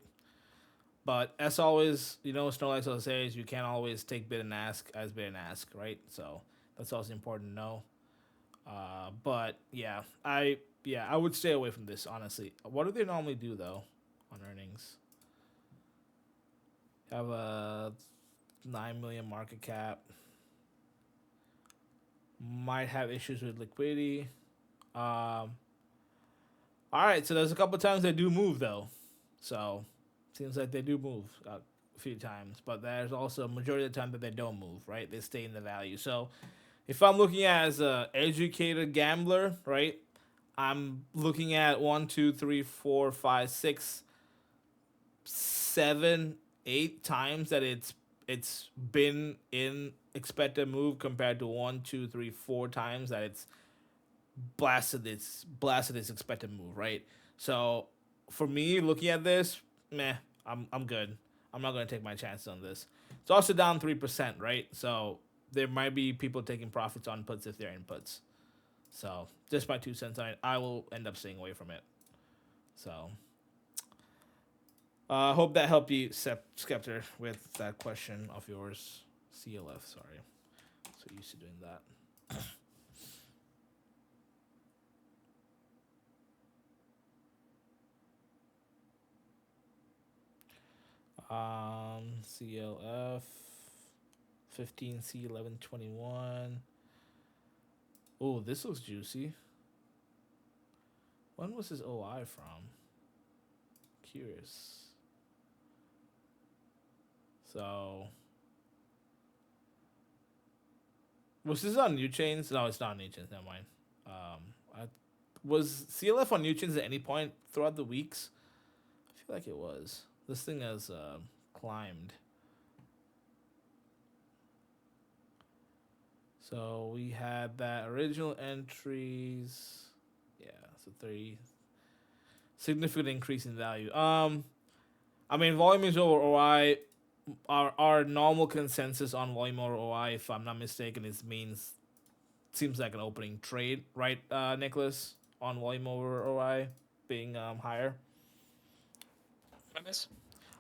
But as always, Snorlax always says you can't always take bid and ask as bid and ask, right? So that's also important to know. But yeah, I would stay away from this, honestly. What do they normally do though on earnings? Have a 9 million market cap. Might have issues with liquidity. All right, so there's a couple times they do move though. So seems like they do move a few times, but there's also a majority of the time that they don't move, right? They stay in the value. So if I'm looking at as a educated gambler, right, I'm looking at 1, 2, 3, 4, 5, 6, 7, 8 times that it's been in expected move compared to 1, 2, 3, 4 times that it's blasted its expected move, right? So for me, looking at this, I'm good. I'm not gonna take my chances on this. It's also down 3%, right? So there might be people taking profits on puts if they're inputs. So just my 2 cents on it. I will end up staying away from it. So I hope that helped you, Skeptor, with that question of yours. CLF, sorry. So used to doing that. CLF 15C 1121. Oh, this looks juicy. When was this OI from? Curious. So, was this on new chains? No, it's not on new chains. Never mind. I, was CLF on Nutrients at any point throughout the weeks? I feel like it was. This thing has climbed. So we had that original entries. Yeah, so 3 significant increase in value. I mean, volume is over OI. Our normal consensus on volume over OI, if I'm not mistaken, is seems like an opening trade, right, Nicholas, on volume over OI being higher.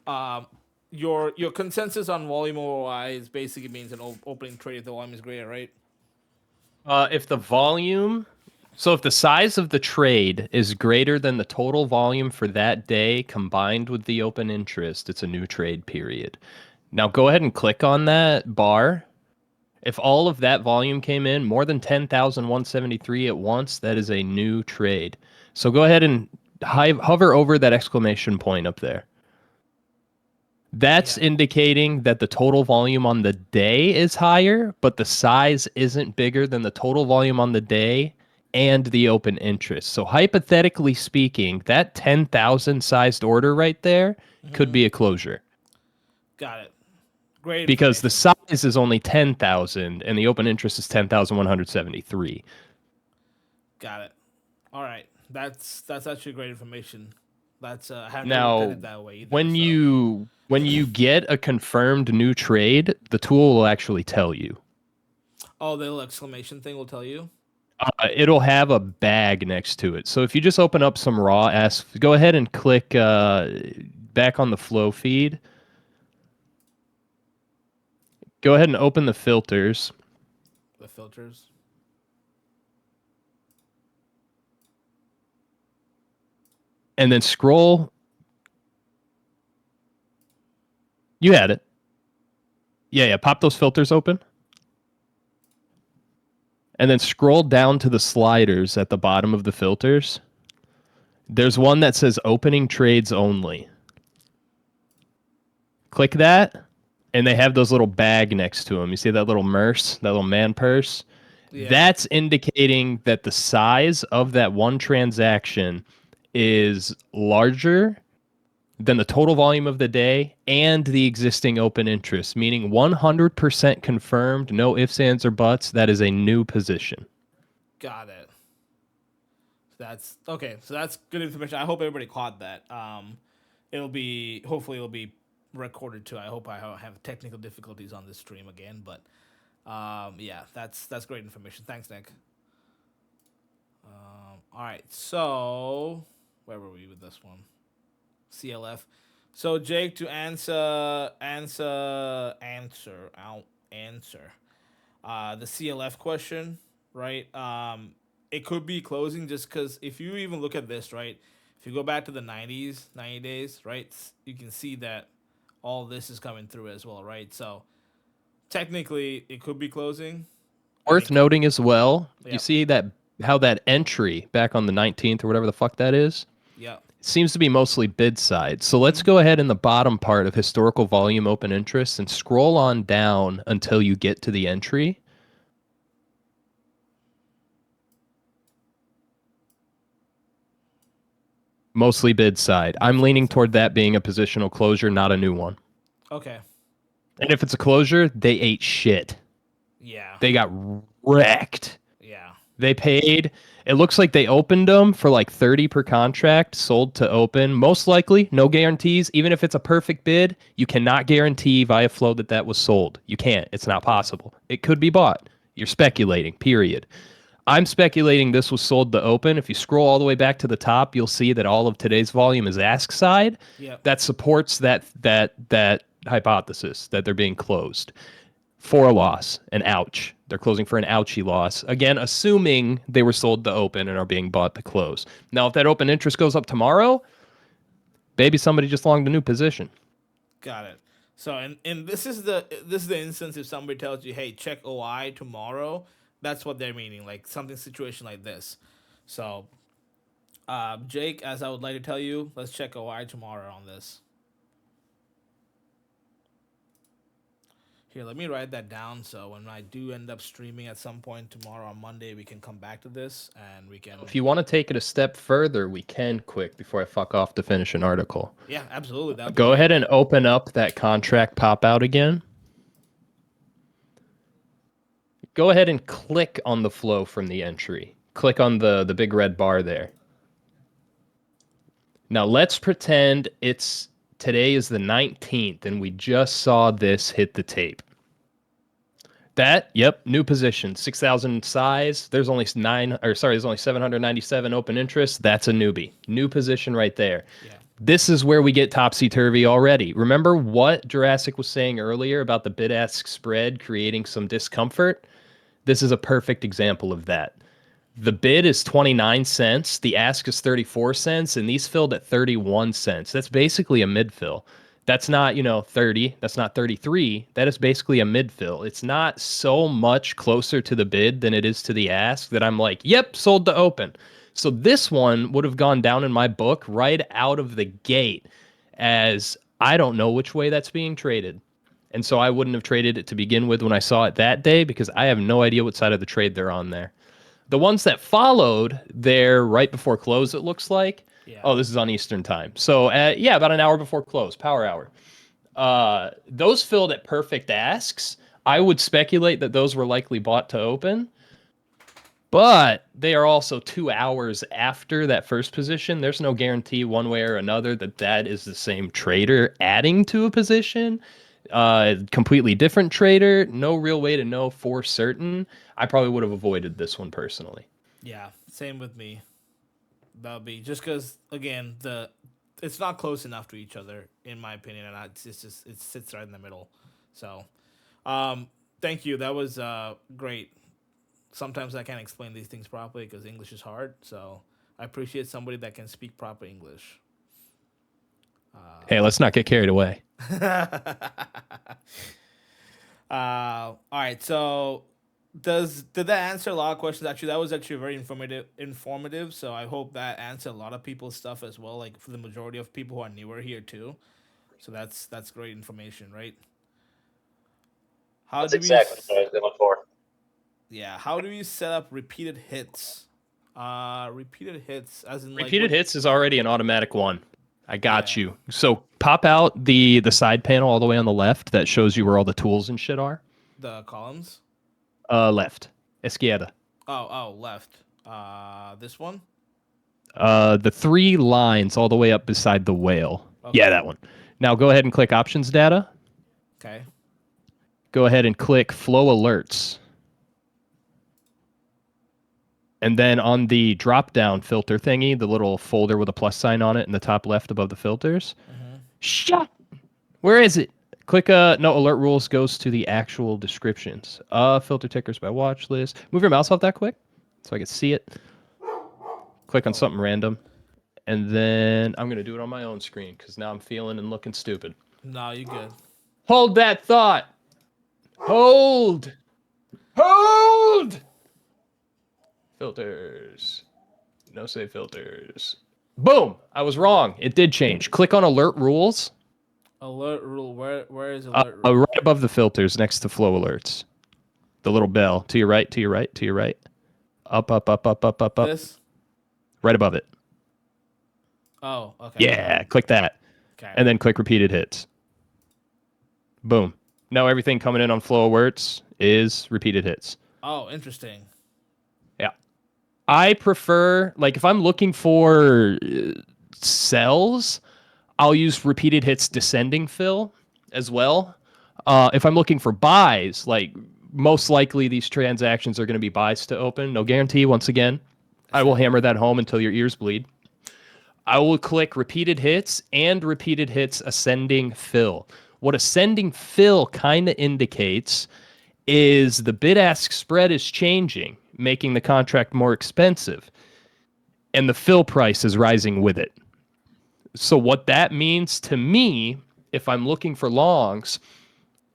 Um, your consensus on volume over OI is basically means an opening trade if the volume is greater, right? If the volume, so if the size of the trade is greater than the total volume for that day combined with the open interest, it's a new trade period. Now go ahead and click on that bar. If all of that volume came in, more than 10,173 at once, that is a new trade. So go ahead and hover over that exclamation point up there. That's Yeah. indicating that the total volume on the day is higher, but the size isn't bigger than the total volume on the day and the open interest. So hypothetically speaking, that 10,000 sized order right there could be a closure Got it. Great because the information. size is only 10,000 and the open interest is 10,173. Got it. All right. That's actually great information. That's I haven't looked at Now, it that way either. when so. you get a confirmed new trade, the tool will actually tell you. Oh, the little exclamation thing will tell you. It'll have a bag next to it. So if you just open up some raw S, go ahead and click back on the flow feed. Go ahead and open the filters. The filters. And then scroll. You had it. Yeah. Pop those filters open. And then scroll down to the sliders at the bottom of the filters. There's one that says opening trades only. Click that, and they have those little bag next to them. You see that little purse, that little man purse? Yeah. That's indicating that the size of that one transaction is larger than the total volume of the day and the existing open interest, meaning 100% confirmed, no ifs, ands, or buts. That is a new position. Got it. That's okay. So that's good information. I hope everybody caught that. Hopefully it'll be recorded too. I hope I don't have technical difficulties on this stream again, but yeah, that's great information. Thanks, Nick. All right, so where were we with this one? CLF. So Jake, to answer the CLF question, right? It could be closing just because if you even look at this, right? If you go back to the 90 days, right? You can see that all this is coming through as well, right? So technically, it could be closing. Worth noting as well, Yep. you see that how that entry back on the 19th or whatever the fuck that is, Yeah. seems to be mostly bid side. So let's go ahead in the bottom part of historical volume open interest and scroll on down until you get to the entry. Mostly bid side. I'm leaning toward that being a positional closure, not a new one. Okay. And if it's a closure, they ate shit. Yeah. They got wrecked. Yeah. They paid. It looks like they opened them for like 30 per contract, sold to open. Most likely, no guarantees. Even if it's a perfect bid, you cannot guarantee via flow that was sold. You can't. It's not possible. It could be bought. You're speculating, period. I'm speculating this was sold to open. If you scroll all the way back to the top, you'll see that all of today's volume is ask side. Yep. That supports that hypothesis that they're being closed for a loss, an ouch. They're closing for an ouchie loss. Again, assuming they were sold to open and are being bought to close. Now, if that open interest goes up tomorrow, maybe somebody just longed a new position. Got it. So, and this is the instance if somebody tells you, hey, check OI tomorrow, that's what they're meaning, like something situation like this. So, Jake, as I would like to tell you, let's check OI tomorrow on this. Here, let me write that down so when I do end up streaming at some point tomorrow on Monday, we can come back to this and we can. If you want to take it a step further, we can quick before I fuck off to finish an article. Yeah, absolutely. That'd be Go great. ahead and open up that contract pop out again. Go ahead and click on the flow from the entry. Click on the big red bar there. Now let's pretend today is the 19th and we just saw this hit the tape. New position, 6,000 size. There's only 797 open interest. That's a newbie. New position right there. Yeah. This is where we get topsy-turvy already. Remember what Jurassic was saying earlier about the bid-ask spread creating some discomfort? This is a perfect example of that. The bid is 29 cents, the ask is 34 cents, and these filled at 31 cents. That's basically a mid-fill. That's not, 30, that's not 33. That is basically a mid-fill. It's not so much closer to the bid than it is to the ask that I'm like, yep, sold to open. So this one would have gone down in my book right out of the gate as I don't know which way that's being traded. And so I wouldn't have traded it to begin with when I saw it that day because I have no idea what side of the trade they're on there. The ones that followed, they're right before close, it looks like. Yeah. Oh, this is on Eastern time. So, about an hour before close, power hour. Those filled at perfect asks. I would speculate that those were likely bought to open. But they are also 2 hours after that first position. There's no guarantee one way or another that is the same trader adding to a position. Completely different trader. No real way to know for certain. I probably would have avoided this one personally. Yeah, same with me. That'll be just because again it's not close enough to each other in my opinion, and it sits right in the middle. So, thank you. That was great. Sometimes I can't explain these things properly because English is hard. So I appreciate somebody that can speak proper English. Hey, let's not get carried away. All right. So did that answer a lot of questions? Actually, that was actually very informative. So I hope that answered a lot of people's stuff as well. Like for the majority of people who are newer here too. So that's great information, right? That's exactly what I was going for. Yeah. How do you set up repeated hits? Repeated hits as in repeated hits is already an automatic one. I got you. So pop out the side panel all the way on the left that shows you where all the tools and shit are. The columns? Left. Izquierda. Oh, left. This one? The 3 lines all the way up beside the whale. Okay. Yeah, that one. Now go ahead and click options data. Okay. Go ahead and click flow alerts. And then on the drop-down filter thingy, the little folder with a plus sign on it in the top left above the filters. Mm-hmm. Shut! Where is it? Click, no, alert rules goes to the actual descriptions. Filter tickers by watch list. Move your mouse off that quick so I can see it. Click on something random. And then I'm going to do it on my own screen because now I'm feeling and looking stupid. No, you good. Hold that thought. Hold! Filters. No save filters. Boom! I was wrong. It did change. Click on alert rules. Alert rule. Where is alert rule? Right above the filters next to flow alerts. The little bell. To your right, to your right, to your right. Up. This? Right above it. Oh, okay. Yeah, click that. Okay. And then click repeated hits. Boom. Now everything coming in on flow alerts is repeated hits. Oh, interesting. Yeah. I prefer, like, if I'm looking for sells, I'll use repeated hits descending fill as well. If I'm looking for buys, like, most likely these transactions are going to be buys to open. No guarantee, once again. I will hammer that home until your ears bleed. I will click repeated hits and repeated hits ascending fill. What ascending fill kind of indicates is the bid-ask spread is changing, making the contract more expensive, and the fill price is rising with it. So what that means to me, if I'm looking for longs,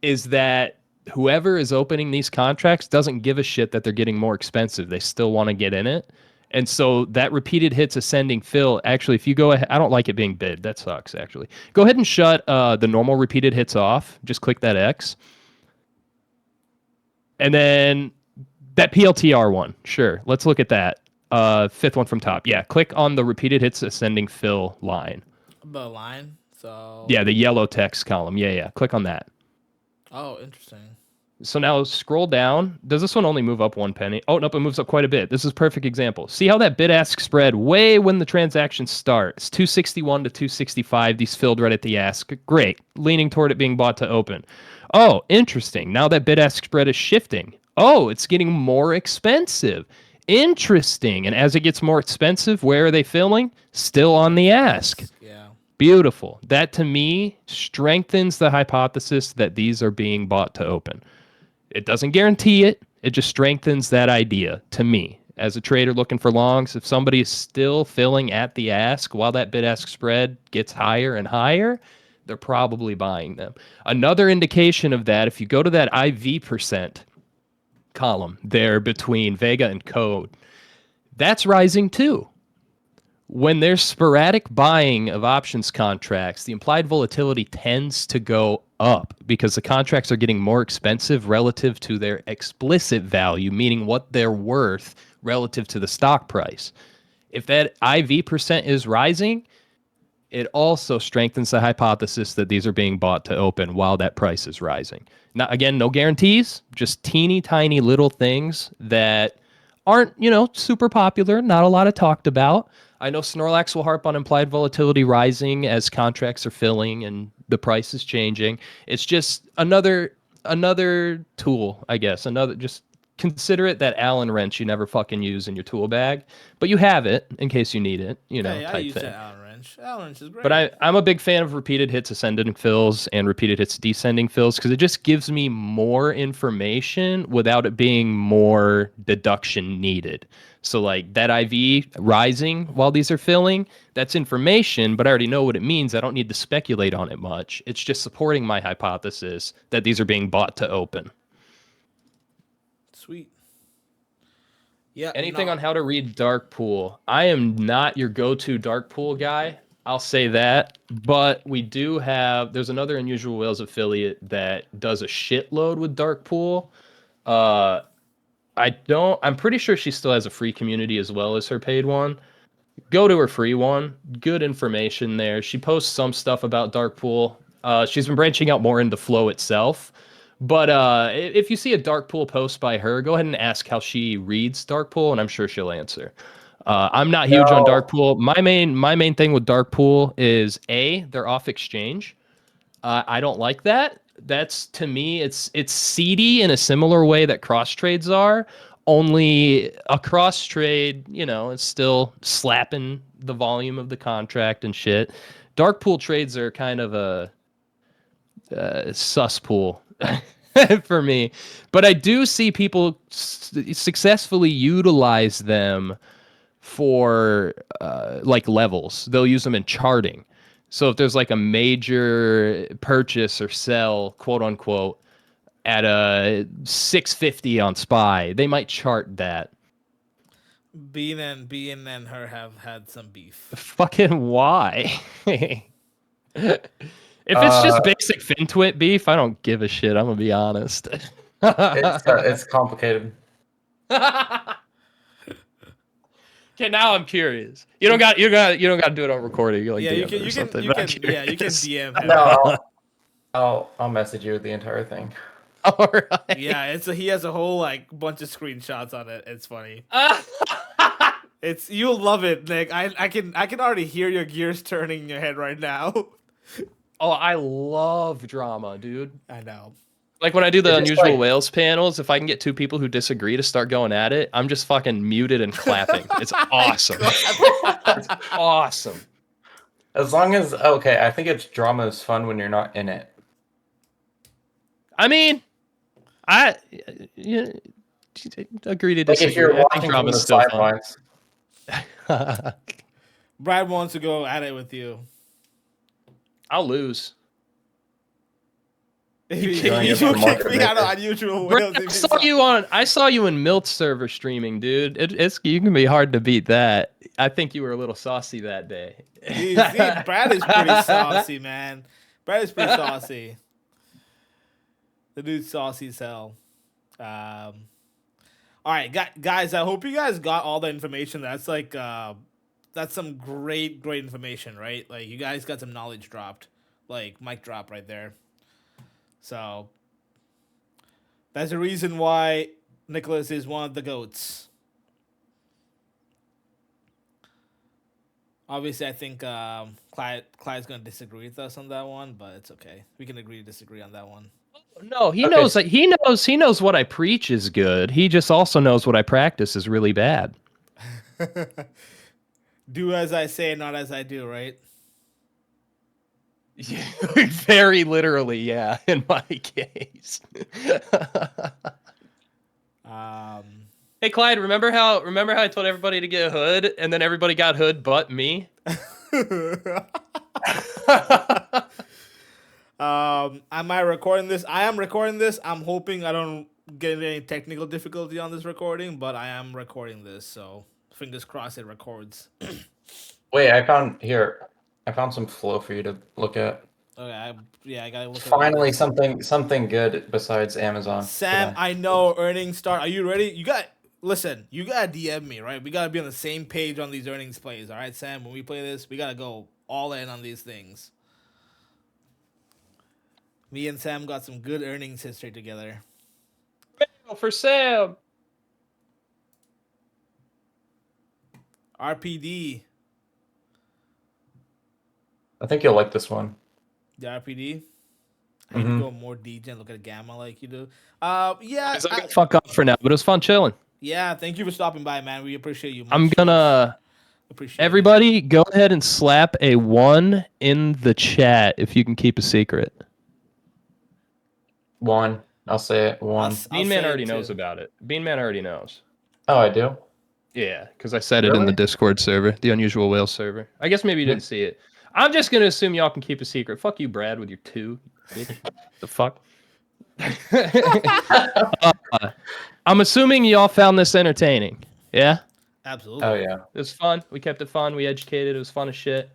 is that whoever is opening these contracts doesn't give a shit that they're getting more expensive. They still want to get in it. And so that repeated hits ascending fill, actually, if you go ahead, I don't like it being bid. That sucks, actually. Go ahead and shut the normal repeated hits off. Just click that X. And then that PLTR one, sure. Let's look at that. Fifth one from top. Yeah, click on the repeated hits ascending fill line. The line. So Yeah, the yellow text column. Yeah. Click on that. Oh, interesting. So now scroll down. Does this one only move up 1 penny? Oh, nope, it moves up quite a bit. This is a perfect example. See how that bid-ask spread way when the transaction starts, 261 to 265, these filled right at the ask. Great. Leaning toward it being bought to open. Oh, interesting. Now that bid-ask spread is shifting. Oh, it's getting more expensive. Interesting. And as it gets more expensive, where are they filling? Still on the ask. Yeah. Beautiful. That, to me, strengthens the hypothesis that these are being bought to open. It doesn't guarantee it. It just strengthens that idea to me. As a trader looking for longs, if somebody is still filling at the ask while that bid-ask spread gets higher and higher, they're probably buying them. Another indication of that, if you go to that IV percent column there between Vega and Code, that's rising too. When there's sporadic buying of options contracts, the implied volatility tends to go up because the contracts are getting more expensive relative to their explicit value, meaning what they're worth relative to the stock price. If that IV percent is rising, it also strengthens the hypothesis that these are being bought to open while that price is rising. Now, again, no guarantees, just teeny tiny little things that aren't, super popular, not a lot of talked about. I know Snorlax will harp on implied volatility rising as contracts are filling and the price is changing. It's just another tool, I guess. Just consider it that Allen wrench you never fucking use in your tool bag, but you have it in case you need it, Hey, I type use thing. that Allen wrench. Allen wrench is great. But I'm a big fan of repeated hits ascending fills and repeated hits descending fills because it just gives me more information without it being more deduction needed. So like that IV rising while these are filling, that's information, but I already know what it means. I don't need to speculate on it much. It's just supporting my hypothesis that these are being bought to open. Sweet. Yeah. Anything on how to read dark pool? I am not your go-to dark pool guy. I'll say that. But we do have, there's another Unusual Whales affiliate that does a shitload with dark pool. I'm pretty sure she still has a free community as well as her paid one. Go to her free one. Good information there. She posts some stuff about dark pool. She's been branching out more into flow itself. But if you see a dark pool post by her, go ahead and ask how she reads dark pool, and I'm sure she'll answer. I'm not huge on dark pool. My main thing with dark pool is they're off exchange. I don't like that. That's, to me, it's seedy in a similar way that cross trades are. Only a cross trade, is still slapping the volume of the contract and shit. Dark pool trades are kind of a sus pool for me, but I do see people successfully utilize them for like levels. They'll use them in charting. So if there's like a major purchase or sell, quote unquote, at a 650 on SPY, they might chart that. Bean and her have had some beef. Fucking why? If it's just basic FinTwit beef, I don't give a shit. I'm gonna be honest. It's complicated. Okay, now I'm curious. You don't got to do it on recording. You Yeah, you can DM him. No, I'll message you the entire thing. All right. Yeah, he has a whole bunch of screenshots on it. It's funny. You'll love it, Nick. I can already hear your gears turning in your head right now. Oh, I love drama, dude. I know. Like when I do the Unusual Whales panels, if I can get two people who disagree to start going at it, I'm just fucking muted and clapping. It's awesome. It's awesome. As long as I think drama is fun when you're not in it. I mean, I agree to disagree. If you're watching from the sidelines. Brad wants to go at it with you. I'll lose. You kick me out of Unusual Whales. I saw you in Milt server streaming, dude. You can be hard to beat that. I think you were a little saucy that day. See, Brad is pretty saucy, man. Brad is pretty saucy. The dude's saucy as hell. All right, guys. I hope you guys got all the information. That's like that's some great information, right? Like you guys got some knowledge dropped, like mic drop right there. So that's the reason why Nicholas is one of the goats. Obviously, I think Clyde's gonna disagree with us on that one, but it's okay. We can agree to disagree on that one. No, he Okay. knows that he knows what I preach is good. He just also knows what I practice is really bad. Do as I say, not as I do, right? Very literally, yeah, in my case. Hey Clyde, remember how I told everybody to get hood and then everybody got hood but me? Am I recording this? I am recording this. I'm hoping I don't get any technical difficulty on this recording, but I am recording this, so fingers crossed it records. Wait, I found some flow for you to look at. Okay, I gotta look at Finally, this. something good besides Amazon. Sam, today. I know earnings start. Are you ready? You gotta DM me, right? We gotta be on the same page on these earnings plays, all right, Sam? When we play this, we gotta go all in on these things. Me and Sam got some good earnings history together. For Sam. RPD. I think you'll like this one. The RPD. I need to go more DJ and look at Gamma like you do. Yeah. Fuck off for now, but it was fun chilling. Yeah, thank you for stopping by, man. We appreciate you. I'm gonna appreciate everybody go ahead and slap a 1 in the chat if you can keep a secret. 1. I'll say it. 1. Bean Man already knows about it. Bean Man already knows. Oh, I do? Yeah, because I said it in the Discord server, the Unusual Whales server. I guess maybe you didn't see it. I'm just gonna assume y'all can keep a secret. Fuck you, Brad, with your 2. Bitch. The fuck? I'm assuming y'all found this entertaining. Yeah? Absolutely. Oh, yeah. It was fun. We kept it fun. We educated. It was fun as shit.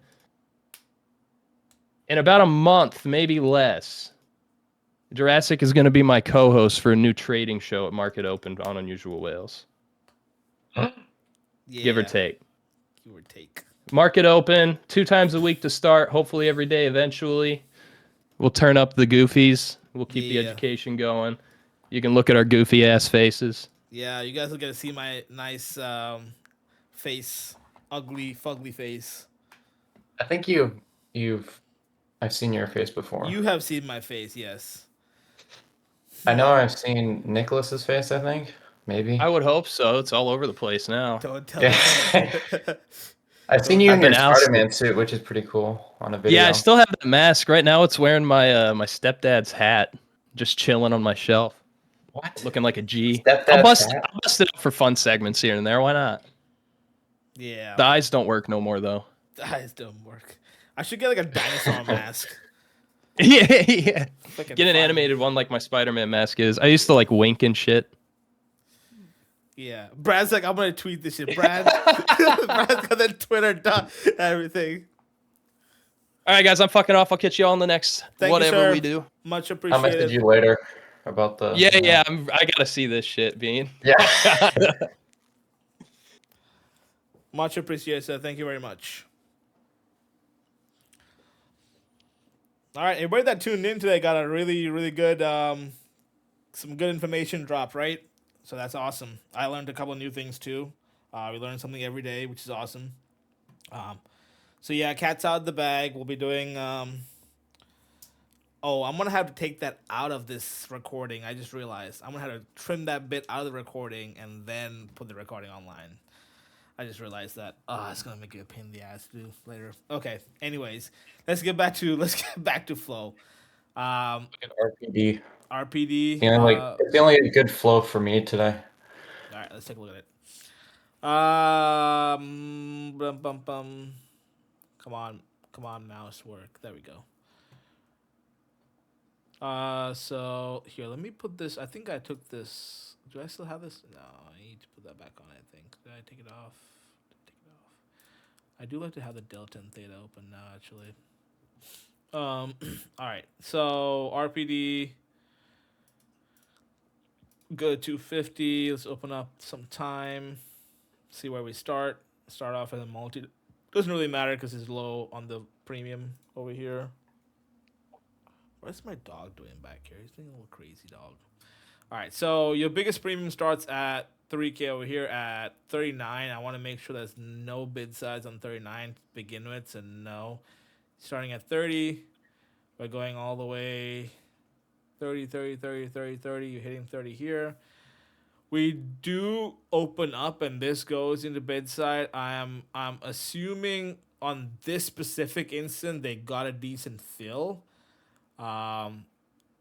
In about a month, maybe less, Jurassic is going to be my co-host for a new trading show at Market Open on Unusual Whales. Yeah. Give or take. Give or take. Market Open, 2 times a week to start. Hopefully every day eventually. We'll turn up the goofies. We'll keep the education going. You can look at our goofy ass faces. Yeah, you guys will get to see my nice face, ugly, fugly face. I think I've seen your face before. You have seen my face, yes. I know I've seen Nicholas's face, I think. Maybe. I would hope so. It's all over the place now. Don't tell me. I've seen you in I've your been ousted. Spider-Man suit, which is pretty cool on a video. Yeah, I still have that mask. Right now it's wearing my my stepdad's hat. Just chilling on my shelf. What? Looking like a G. Stepdad's I'll bust it up for fun segments here and there. Why not? Yeah. The eyes don't work no more, though. The eyes don't work. I should get like a dinosaur mask. Yeah. Get an animated one like my Spider-Man mask is. I used to like wink and shit. Yeah. Brad's like, I'm going to tweet this shit. Brad's got that Twitter done, everything. All right, guys, I'm fucking off. I'll catch you all in the next whatever we do. Much I'll appreciated. message you later about the... Yeah, I got to see this shit, Bean. Yeah. Much appreciated, sir. Thank you very much. All right, everybody that tuned in today got a really, really good, some good information dropped, right? So that's awesome. I learned a couple of new things too. We learn something every day, which is awesome. So yeah, cat's out of the bag. We'll be doing. Oh, I'm gonna have to take that out of this recording. I just realized I'm gonna have to trim that bit out of the recording and then put the recording online. I just realized that. Oh, it's gonna make it a pain in the ass to do later. Okay. Anyways, let's get back to flow. RPD. RPD. It's the only good flow for me today. All right, let's take a look at it. Come on, mouse work. There we go. So here, let me put this. I think I took this. Do I still have this? No, I need to put that back on. I think. Did I take it off? I do like to have the delta and theta open now, actually. All right. So RPD. Go to 250. Let's open up some time. See where we start. Start off as a multi. Doesn't really matter because it's low on the premium over here. What's my dog doing back here? He's being a little crazy dog. All right, so your biggest premium starts at 3K over here at 39. I want to make sure there's no bid size on 39 to begin with, so no. Starting at 30, we're going all the way 30, 30, 30, 30, 30. You're hitting 30 here. We do open up, and this goes into bid side. I'm assuming on this specific instant they got a decent fill. And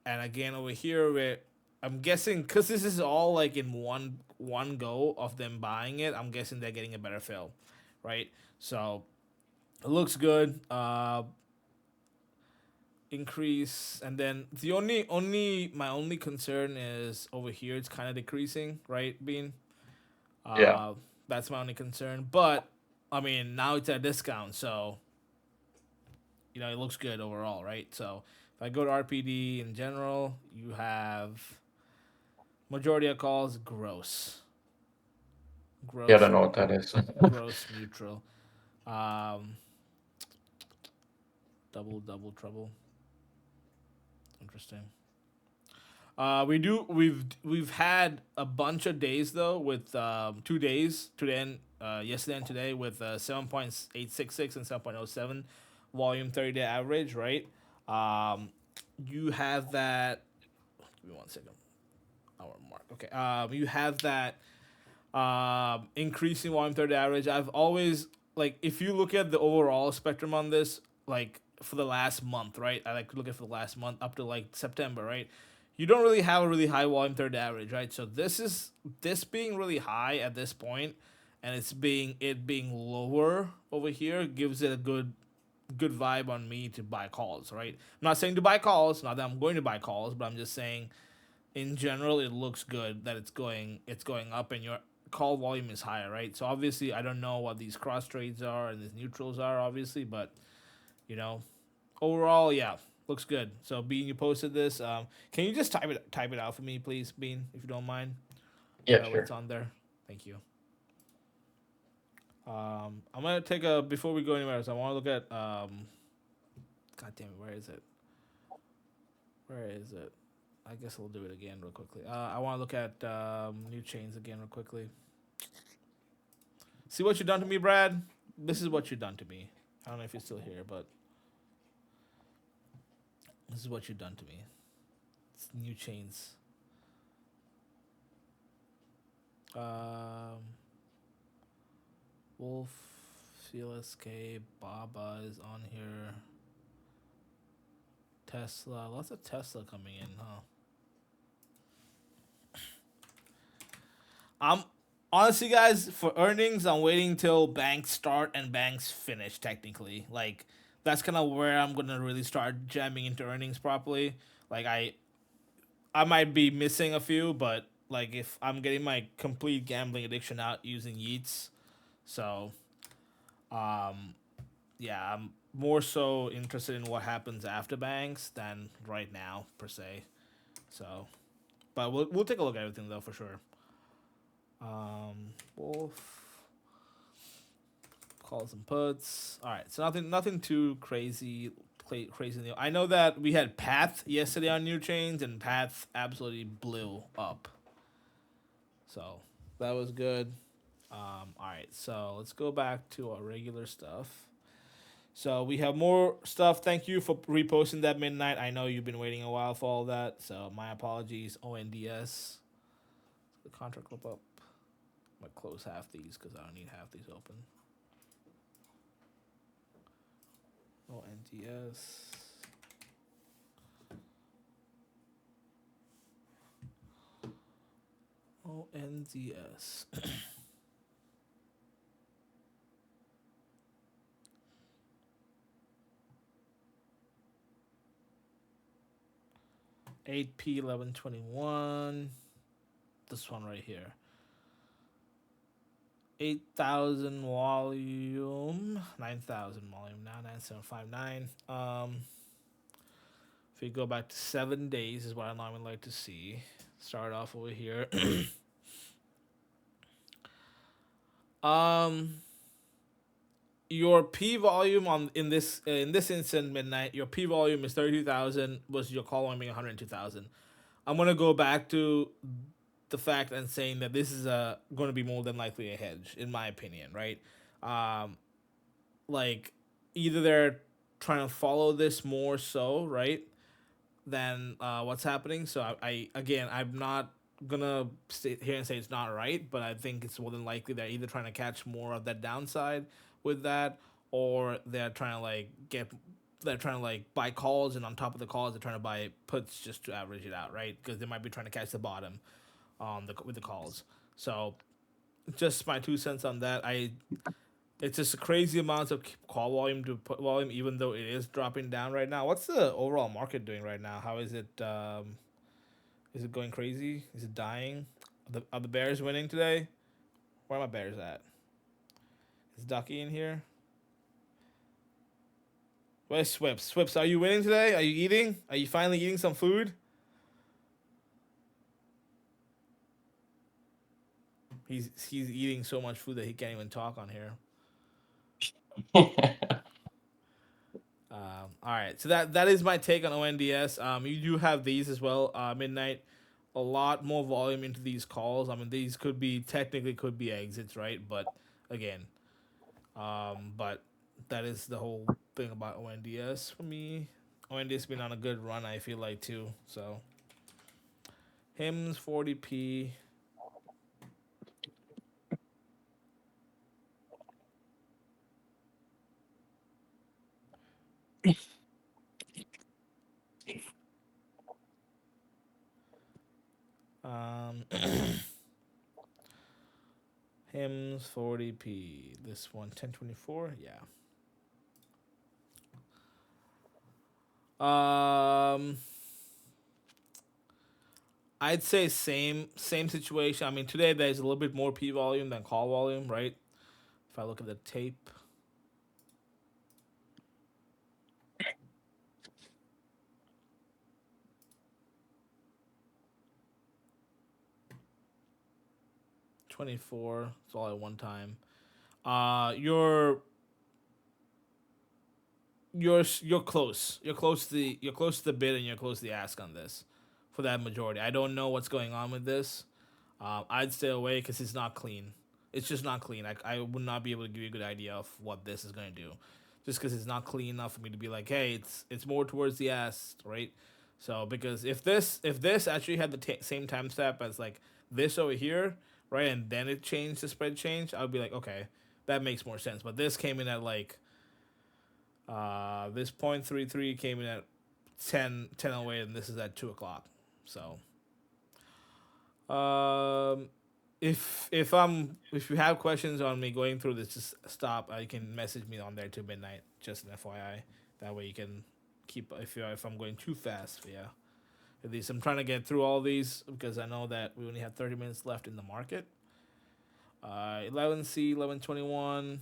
again over here, I'm guessing because this is all like in one go of them buying it. I'm guessing they're getting a better fill, right? So it looks good. Increase, and then the my only concern is over here. It's kind of decreasing, right, Bean? Yeah. That's my only concern. But I mean, now it's at a discount, so it looks good overall, right? So if I go to RPD in general, you have majority of calls gross. Yeah, I don't know what that is. Gross neutral. Double trouble. Interesting. We've had a bunch of days though with 2 days today and yesterday and today with 7.866 and 7.07 volume 30-day average, right? You have that. Give me 1 second. Hour mark. Okay. You have that increasing volume 30-day average. I've always if you look at the overall spectrum on this, for the last month, right? I like to look at for the last month up to September, right? You don't really have a really high volume third average, right? So this being really high at this point, and it being lower over here gives it a good vibe on me to buy calls, right? I'm not saying to buy calls, not that I'm going to buy calls, but I'm just saying in general it looks good that it's going up and your call volume is higher, right? So obviously I don't know what these cross trades are and these neutrals are obviously, but overall, yeah, looks good. So Bean, you posted this. Can you just type it out for me, please, Bean, if you don't mind? Yeah, sure. What's on there? Thank you. I'm gonna take before we go anywhere else. I want to look at God damn it, where is it? Where is it? I guess we'll do it again real quickly. I want to look at new chains again real quickly. See what you've done to me, Brad? This is what you've done to me. I don't know if you're still here, but this is what you've done to me. It's new chains. Wolf, CLSK, Baba is on here. Tesla, lots of Tesla coming in, huh? Honestly, guys, for earnings, I'm waiting till banks start and banks finish. Technically, that's kind of where I'm gonna really start jamming into earnings properly. I might be missing a few, but if I'm getting my complete gambling addiction out using Yeats, so yeah, I'm more so interested in what happens after banks than right now per se. So, but we'll take a look at everything though for sure. Wolf calls and puts. All right, so nothing too crazy new. I know that we had Path yesterday on new chains, and Path absolutely blew up. So that was good. All right, so let's go back to our regular stuff. So we have more stuff. Thank you for reposting that midnight. I know you've been waiting a while for all that, so my apologies. ONDS. The contract clip up. I'm gonna close half these because I don't need half these open. ONDS. ONDS. $8P 1121. This one right here. 8,000 volume, 9,000 volume now, 9759. If you go back to 7 days is what I normally like to see. Start off over here. um, your P volume on in this instant midnight, your P volume is 32,000. Was your call volume 102,000? I'm gonna go back to the fact and saying that this is going to be more than likely a hedge, in my opinion, right? Um, like either they're trying to follow this more so, right, than what's happening. So I'm not gonna sit here and say it's not right, but I think it's more than likely they're either trying to catch more of that downside with that, or they're trying to like buy calls, and on top of the calls they're trying to buy puts just to average it out, right? Because they might be trying to catch the bottom with the calls. So just my 2 cents on that. It's just a crazy amount of call volume to put volume, even though it is dropping down right now. What's the overall market doing right now? How is it? Is it going crazy? Is it dying? Are the Bears winning today? Where are my Bears at? Is Ducky in here? Where's Swips? Swips, are you winning today? Are you eating? Are you finally eating some food? He's eating so much food that he can't even talk on here. All right, so that is my take on ONDS. You do have these as well. Midnight, a lot more volume into these calls. I mean, these technically could be exits, right? But again, but that is the whole thing about ONDS for me. ONDS been on a good run, I feel like too. So, hymns 40p. Hymns 40p. This one 1024. Yeah. I'd say same situation. I mean, today there's a little bit more P volume than call volume, right? If I look at the tape. $24. It's all at one time. You're close. You're close to the bid, and you're close to the ask on this for that majority. I don't know what's going on with this. I'd stay away because it's not clean. It's just not clean. I would not be able to give you a good idea of what this is going to do, just because it's not clean enough for me to be like, hey, it's more towards the ask, right? So because if this actually had the same time step as like this over here, right, and then it changed, the spread change, I'd be like, okay, that makes more sense. But this came in at like this 0.33 came in at 10:08, and this is at 2 o'clock. So if you have questions on me going through this, just stop. You can message me on there to midnight, just an FYI. That way you can keep if I'm going too fast. Yeah, at least I'm trying to get through all these because I know that we only have 30 minutes left in the market. 11C, 1121.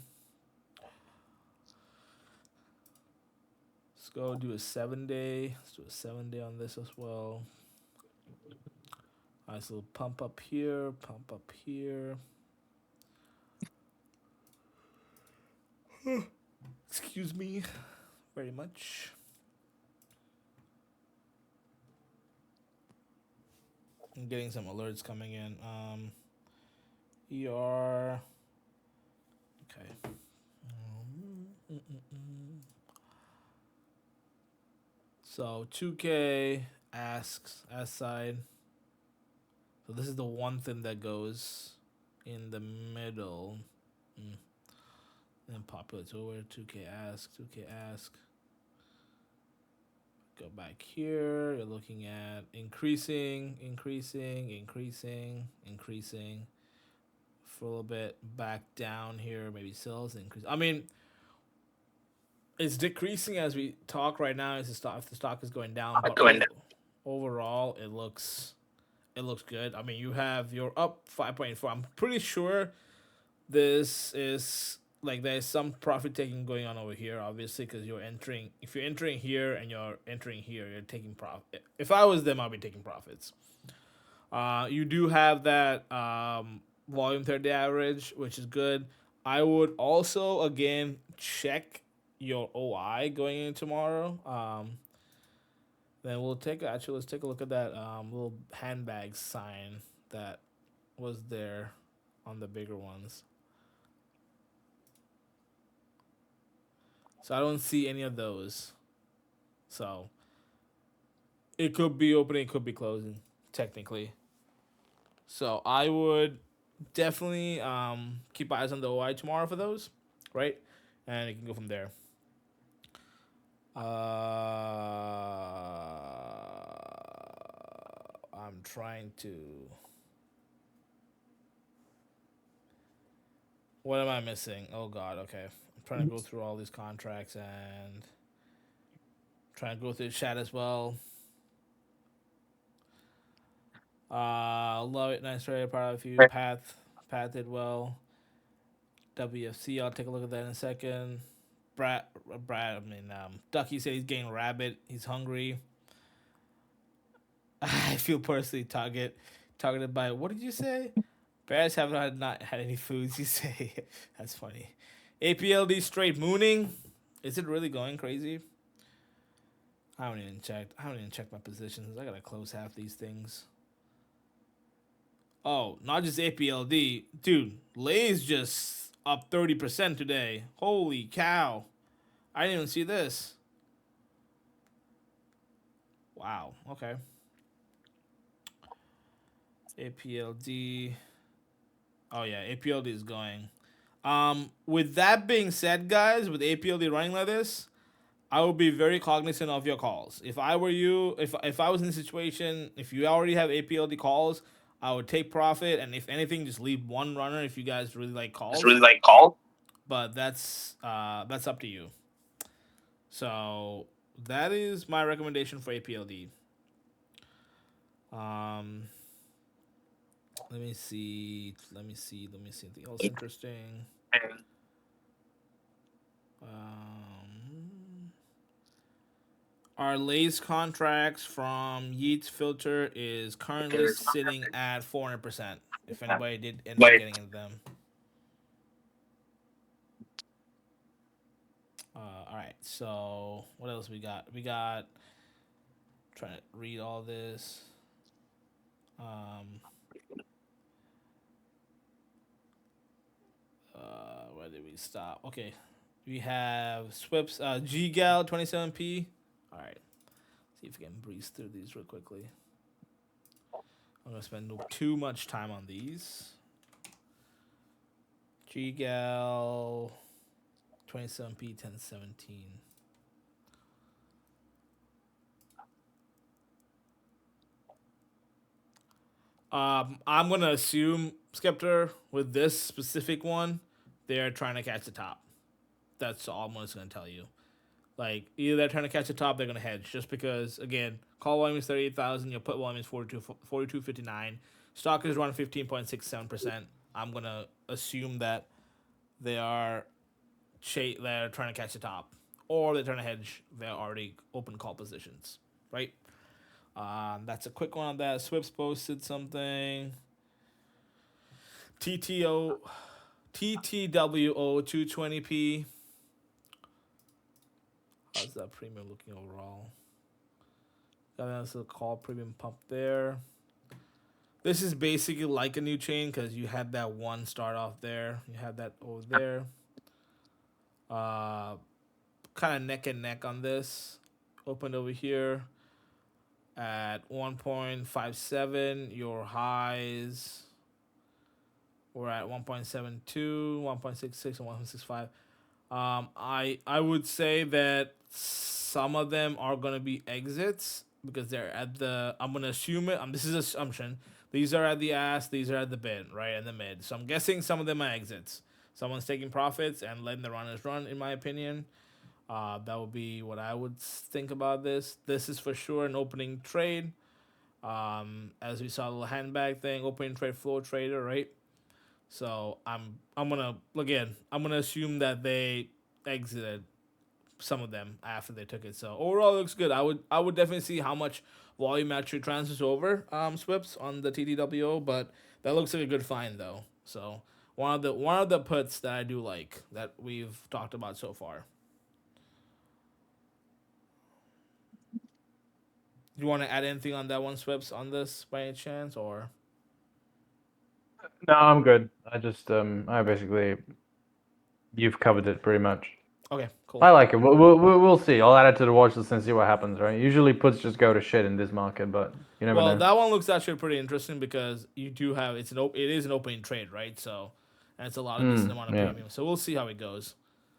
Let's go do a 7-day. Let's do a 7-day on this as well. Nice little pump up here, pump up here. Excuse me very much. I'm getting some alerts coming in. ER. Okay. So 2K asks S side. So this is the one thing that goes in the middle. Then populates over. 2K ask. Go back here. You're looking at increasing for a little bit. Back down here. Maybe sales increase. I mean, it's decreasing as we talk right now. If the stock is going down, but overall it looks good. I mean, you're up 5.4. I'm pretty sure this is like there's some profit taking going on over here, obviously, because if you're entering here and you're entering here, you're taking profit. If I was them, I'd be taking profits. You do have that volume 30 average, which is good. I would also again check your OI going in tomorrow. Then let's take a look at that little handbag sign that was there on the bigger ones. So I don't see any of those. So it could be opening, it could be closing, technically. So I would definitely keep eyes on the OI tomorrow for those, right? And you can go from there. I'm trying to. What am I missing? Oh God. Okay, I'm trying to go through all these contracts and trying to go through the chat as well. Love it. Nice trade. Proud of you. Path did well. WFC. I'll take a look at that in a second. Ducky said he's getting rabbit. He's hungry. I feel personally targeted by, what did you say? Bears have not had any foods, you say. That's funny. APLD straight mooning. Is it really going crazy? I haven't even checked my positions. I gotta close half these things. Oh, not just APLD. Dude, Lay's just up 30% today. Holy cow. I didn't even see this. Wow, okay. APLD. Oh yeah, APLD is going. With that being said, guys, with APLD running like this, I would be very cognizant of your calls. If I were you, if I was in a situation, if you already have APLD calls, I would take profit, and if anything, just leave one runner if you guys really like calls. But that's up to you. So that is my recommendation for APLD. Let me see anything else interesting. Our Lay's contracts from Yeats Filter is currently sitting at 400%. If anybody did end up getting into them. All right. So what else we got? Trying to read all this. Where did we stop? Okay. We have Swips, G-Gal 27p. All right. See if we can breeze through these real quickly. I'm going to spend too much time on these. G-Gal 27p 1017. I'm going to assume, Skeptor, with this specific one, they're trying to catch the top. That's all I'm just going to tell you. Like, either they're trying to catch the top, they're going to hedge. Just because, again, call volume is 38,000, your put volume is 42.59. Stock is around 15.67%. I'm going to assume that they're trying to catch the top. Or they're trying to hedge their already open call positions. Right? That's a quick one on that. Swips posted something. TTWO 220p. How's that premium looking overall? Got a nice little call premium pump there. This is basically like a new chain because you had that one start off there. You had that over there. Kind of neck and neck on this. Opened over here at 1.57. Your highs were at 1.72, 1.66, and 1.65. I would say that some of them are going to be exits because they're at the, I'm going to assume it, this is an assumption, these are at the ask, these are at the bid, right, in the mid. So I'm guessing some of them are exits. Someone's taking profits and letting the runners run, in my opinion. That would be what I would think about this. This is for sure an opening trade. As we saw the little handbag thing, opening trade, flow trader, right? So I'm gonna assume that they exited some of them after they took it. So overall, it looks good. I would definitely see how much volumetric transfers over swips on the TTWO, but that looks like a good find though. So one of the puts that I do like that we've talked about so far. You want to add anything on that one, Swips, on this by any chance, or? No, I'm good. I just I basically you've covered it pretty much. Okay, cool. I like it. We'll see. I'll add it to the watch list and see what happens. Right? Usually puts just go to shit in this market, but you never Well, know. that one looks actually pretty interesting because you do have it is an opening trade, right? So, and it's a lot of decent amount of yeah. premium. So we'll see how it goes.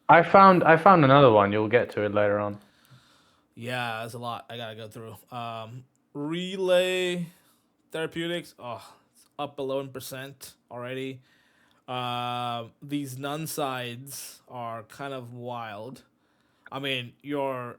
I found another one. You'll get to it later on. Yeah, there's a lot I gotta go through. Relay Therapeutics. Oh, it's up 11% already. These none sides are kind of wild. I mean, here's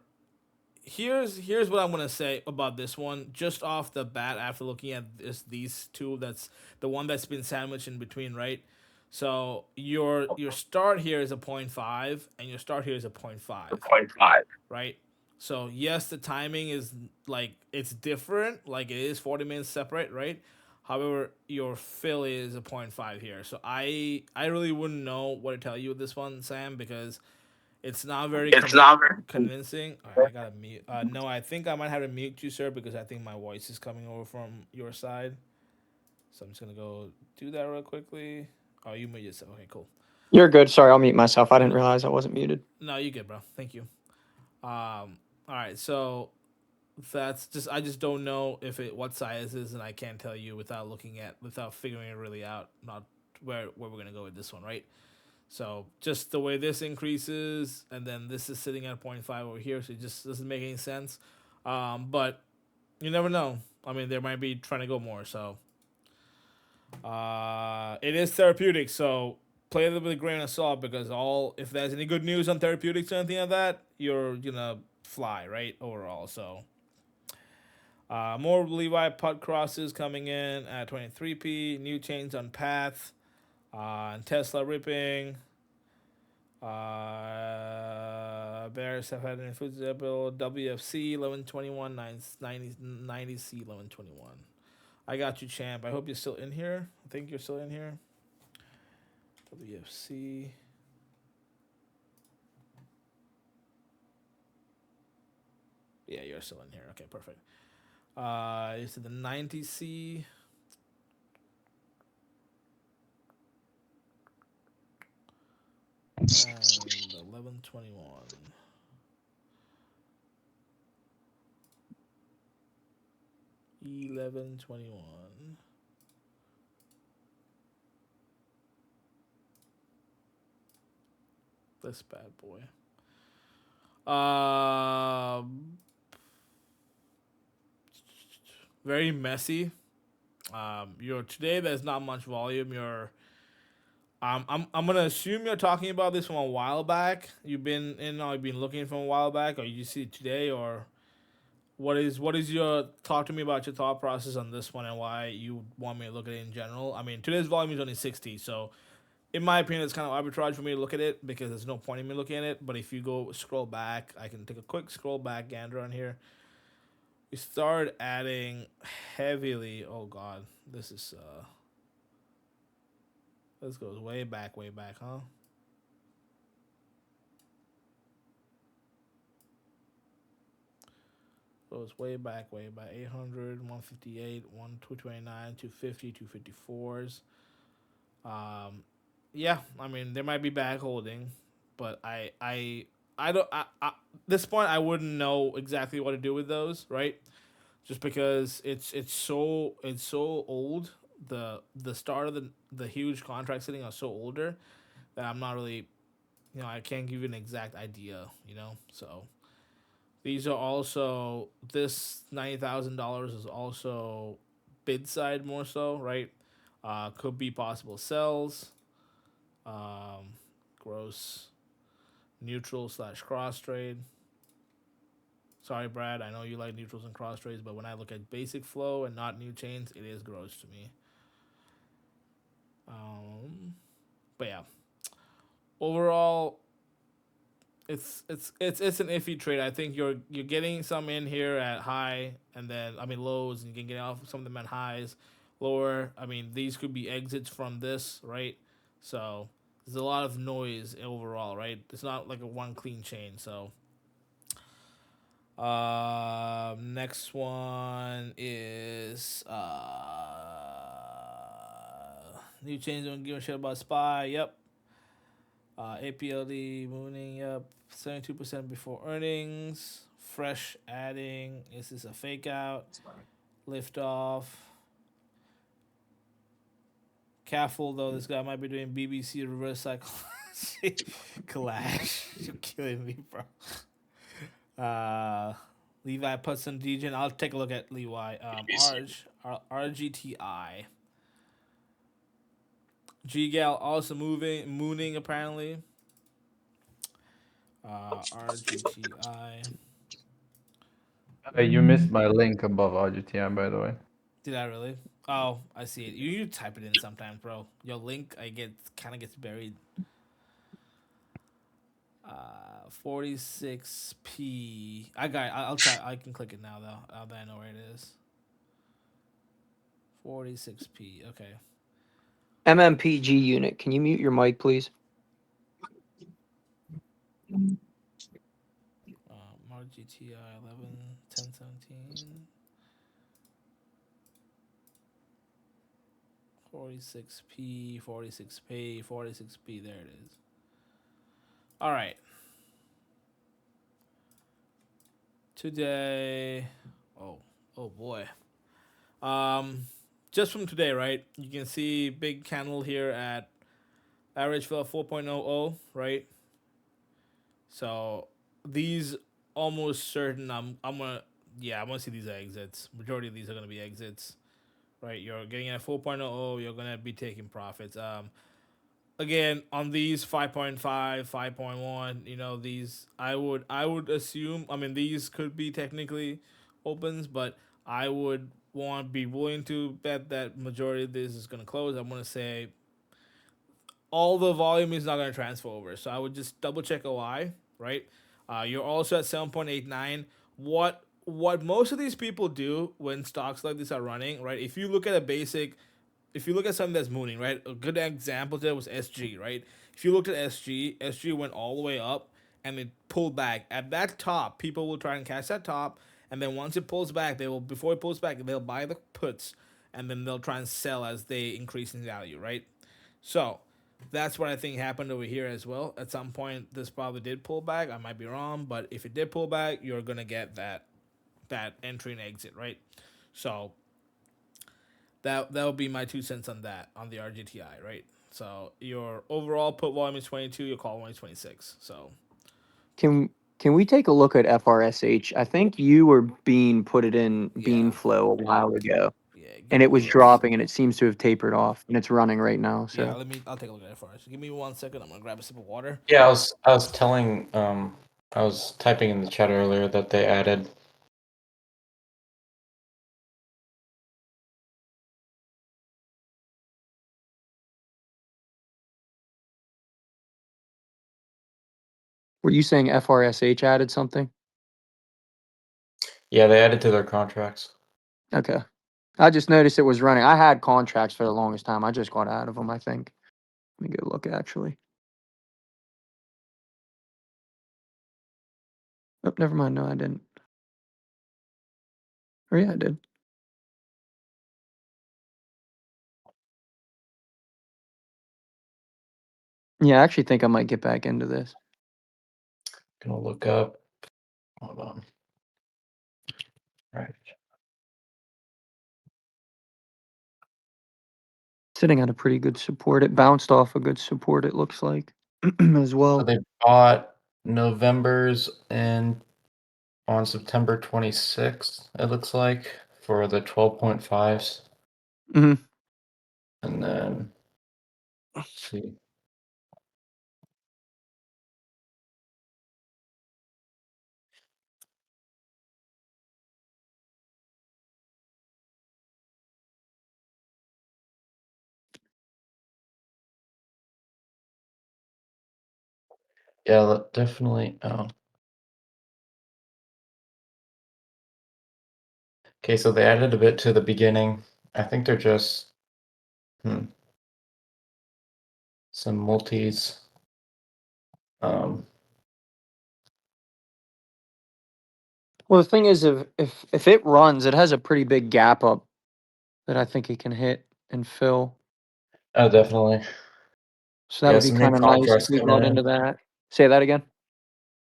what I'm gonna say about this one. Just off the bat, after looking at these two, that's the one that's been sandwiched in between, right? So your start here is a 0.5, and your start here is a 0.5, right? So yes, the timing is like it's different, like it is 40 minutes separate, right? However, your fill is a 0.5 here. So I really wouldn't know what to tell you with this one, Sam, because it's not very convincing. All right, I gotta mute. No, I think I might have to mute you, sir, because I think my voice is coming over from your side. So I'm just gonna go do that real quickly. Oh, you mute yourself. Okay, cool. You're good. Sorry, I'll mute myself. I didn't realize I wasn't muted. No, you good, bro. Thank you. All right, so that's just I just don't know if it what size it is, and I can't tell you without figuring it really out. Not where we're gonna go with this one, right? So just the way this increases, and then this is sitting at 0.5 over here, so it just doesn't make any sense. But you never know. I mean, they might be trying to go more. So it is therapeutic, so play it with a grain of salt because if there's any good news on therapeutics or anything like that, you're gonna fly right overall. So more Levi putt crosses coming in at 23p. New chains on path. And Tesla ripping. Bears have had an influence WFC 1121 90C 1121. I got you, champ. I hope you're still in here. I think you're still in here. WFC. Yeah, you're still in here. Okay, perfect. Is it the 90C? And 1121. This bad boy. Very messy. Today there's not much volume. I'm gonna assume you're talking about this from a while back. You've been looking from a while back, or you see it today, or what is your talk to me about your thought process on this one and why you want me to look at it in general? I mean, today's volume is only 60, so in my opinion, it's kind of arbitrage for me to look at it because there's no point in me looking at it. But if you go scroll back, I can take a quick scroll back gander on here. We start adding heavily. Oh God, this goes way back, huh? Goes way back. 800, 158, 229, 250, 254s. Yeah, I mean there might be back holding, but I don't. This point I wouldn't know exactly what to do with those, right? Just because it's so old. The start of the huge contract sitting are so older that I'm not really, I can't give you an exact idea, So these are also this $90,000 is also bid side more so, right? Could be possible sells. Gross neutral / cross trade. Sorry, Brad. I know you like neutrals and cross trades, but when I look at basic flow and not new chains, it is gross to me. But yeah, overall, it's an iffy trade. I think you're getting some in here at high, and then I mean lows, and you can get off some of them at highs, lower. I mean these could be exits from this, right? So there's a lot of noise overall, right? It's not like a one clean chain. So next one is new chains don't give a shit about SPY. Yep. APLD mooning up 72% before earnings. Fresh adding. Is this a fake out? Lift off. Careful though, this guy might be doing BBC reverse psychology. Clash. You're killing me, bro. Levi put some degen. I'll take a look at Levi. RGTI. G-Gal also mooning apparently. RGTI. You missed my link above RGTI, by the way. Did I really? Oh, I see it. You type it in sometimes, bro. Your link, I get kind of gets buried. 46p. I got it. I'll try. I can click it now though. Now that I know where it is. 46p. Okay. MMPG unit. Can you mute your mic, please? RGTI 11 10 17. 46p, 46p, 46p. There it is. All right. Today, oh boy. Just from today, right? You can see big candle here at average fill 4.00, right? So these almost certain. I'm gonna see these exits. Majority of these are gonna be exits, right? You're getting at 4.00. You're gonna be taking profits. Again on these 5.5 5.1, you know, these I would assume, I mean these could be technically opens, but I would want be willing to bet that majority of this is going to close. I'm going to say all the volume is not going to transfer over, so I would just double check OI, right? You're also at 7.89. What most of these people do when stocks like this are running, right? If you look at something that's mooning, right? A good example there was SG, right? If you looked at SG went all the way up and it pulled back. At that top, people will try and catch that top, and then once it pulls back, before it pulls back, they'll buy the puts, and then they'll try and sell as they increase in value, right? So that's what I think happened over here as well. At some point, this probably did pull back. I might be wrong, but if it did pull back, you're gonna get that entry and exit, right? So that would be my 2 cents on that, on the RGTI, right? So your overall put volume is 22, your call volume is 26. So Can we take a look at FRSH? I think you were being put it in Yeah. Bean Flow a while ago, yeah, and it was dropping, and it seems to have tapered off, and it's running right now. So Yeah, I'll take a look at it first. Give me 1 second. I'm gonna grab a sip of water. Yeah, I was typing in the chat earlier that they added. were you saying FRSH added something? Yeah, they added to their contracts. Okay. I just noticed it was running. I had contracts for the longest time. I just got out of them, I think. Let me go look, actually. Oh, never mind. No, I didn't. Or yeah, I did. Yeah, I actually think I might get back into this. Gonna look up. Hold on. Right. Sitting at a pretty good support. It bounced off a good support, it looks like, as So well. they bought November's and on September 26th, it looks like, for the 12.5s. Mhm. And then let's see. Yeah, definitely. Oh. Okay, so they added a bit to the beginning. I think they're just some multis. Well, the thing is, if it runs, it has a pretty big gap up that I think it can hit and fill. Oh, definitely. So that Yeah, would be some new kind of nice if contracts we coming got in. into that. Say that again.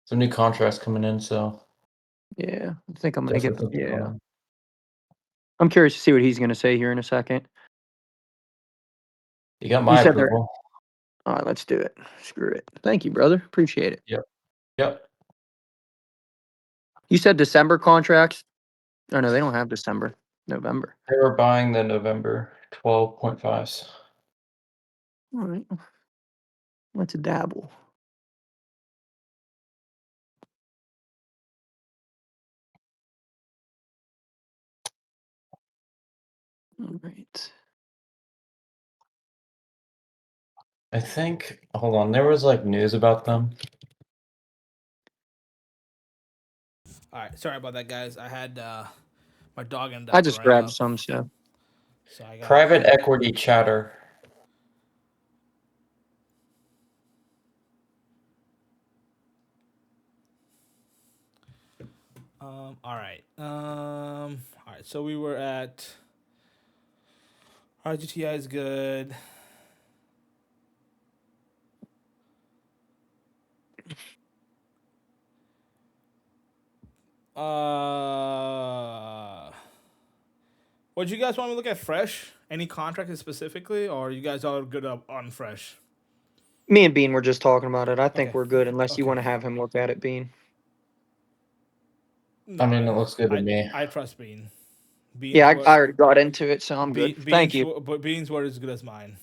Some new contracts coming in, so Yeah, I think I'm gonna get. definitely something going Yeah, on. I'm curious to see what he's gonna say here in a second. You got You my said they're. approval. All right, let's do it. Screw it. Thank you, brother. Appreciate it. Yep. You said December contracts. Oh no, they don't have December. November. They were buying the November 12.5s. All right. Let's dabble. All right. I think. Hold on, there was like news about them. All right, sorry about that, guys. I had my dog ended I up just throwing grabbed up, some stuff. so I got Private equity chatter. All right. All right. So we were at RGTI is good. What do you guys want me to look at? Fresh? Any contractors specifically, or you guys all good up on fresh? Me and Bean were just talking about it. I think Okay. we're good unless you Okay. want to have him look at it, Bean. No, I mean, it looks good to me. I trust Bean. Bean's Yeah, word, I already got into it, so I'm good. Thank you. But Bean's word is as good as mine.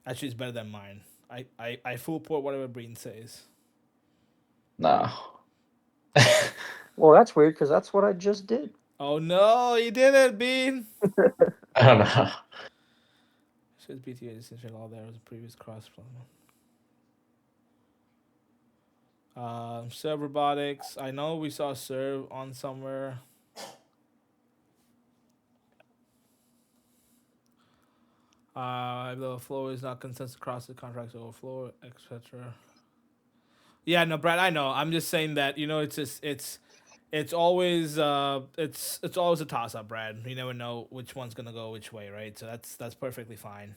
Actually, it's better than mine. I full port whatever Bean says. Nah. Well, that's weird because that's what I just did. Oh no, you did it, Bean. I don't know. Says BTA distinction all there was a previous cross. Serve robotics. I know we saw serve on somewhere. The flow is not consensus across the contracts overflow, etc. Yeah, no, Brad, I know. I'm just saying that it's just it's always it's always a toss up, Brad. You never know which one's gonna go which way, right? So that's perfectly fine.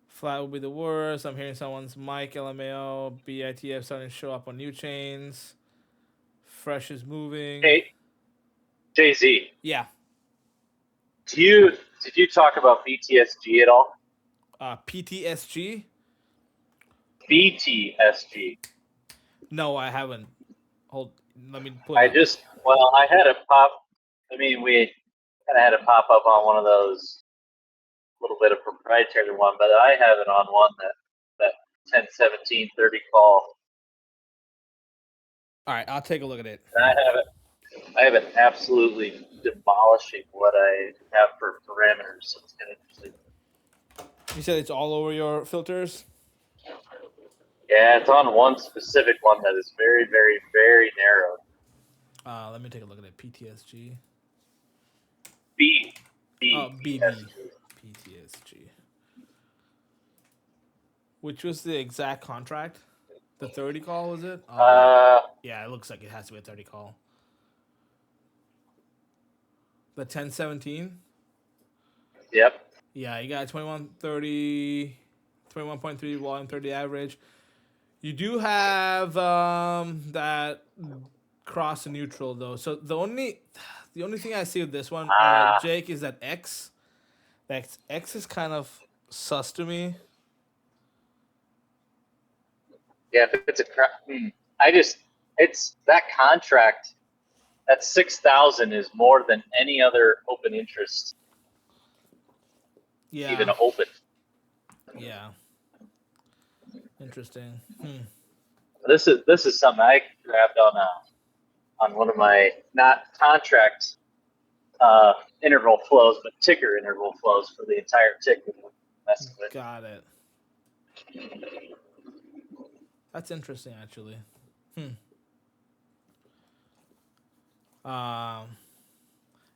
Flat will be the worst. I'm hearing someone's mic LMAO BITF starting to show up on new chains. Fresh is moving. Hey, Jay-Z, Yeah. did you talk about BTSG at all? PTSG? BTSG. No, I haven't. Hold. Let me pull I it up. I had a pop. I mean, we kind of had a pop up on one of those, little bit of proprietary one, but I have it on one that 10, 17, 30 call. All right, I'll take a look at it. And I have it absolutely demolishing what I have for parameters. So it's kind of interesting. You said it's all over your filters? Yeah, it's on one specific one that is very, very, very narrow. Let me take a look at it. PTSG. B. Oh, BB. PTSG. Which was the exact contract? The 30 call, was it? Yeah, it looks like it has to be a 30 call. The 1017? Yep. Yeah, you got 2130, 21.3 volume, 30 average. You do have that cross to neutral though. So the only thing I see with this one, Jake, is that X. That X is kind of sus to me. Yeah, if it's it's that contract. That 6,000 is more than any other open interest Yeah. even open. Yeah. Interesting. This is something I grabbed on one of my not contract interval flows, but ticker interval flows for the entire ticker. messing with. Got it. That's interesting, actually.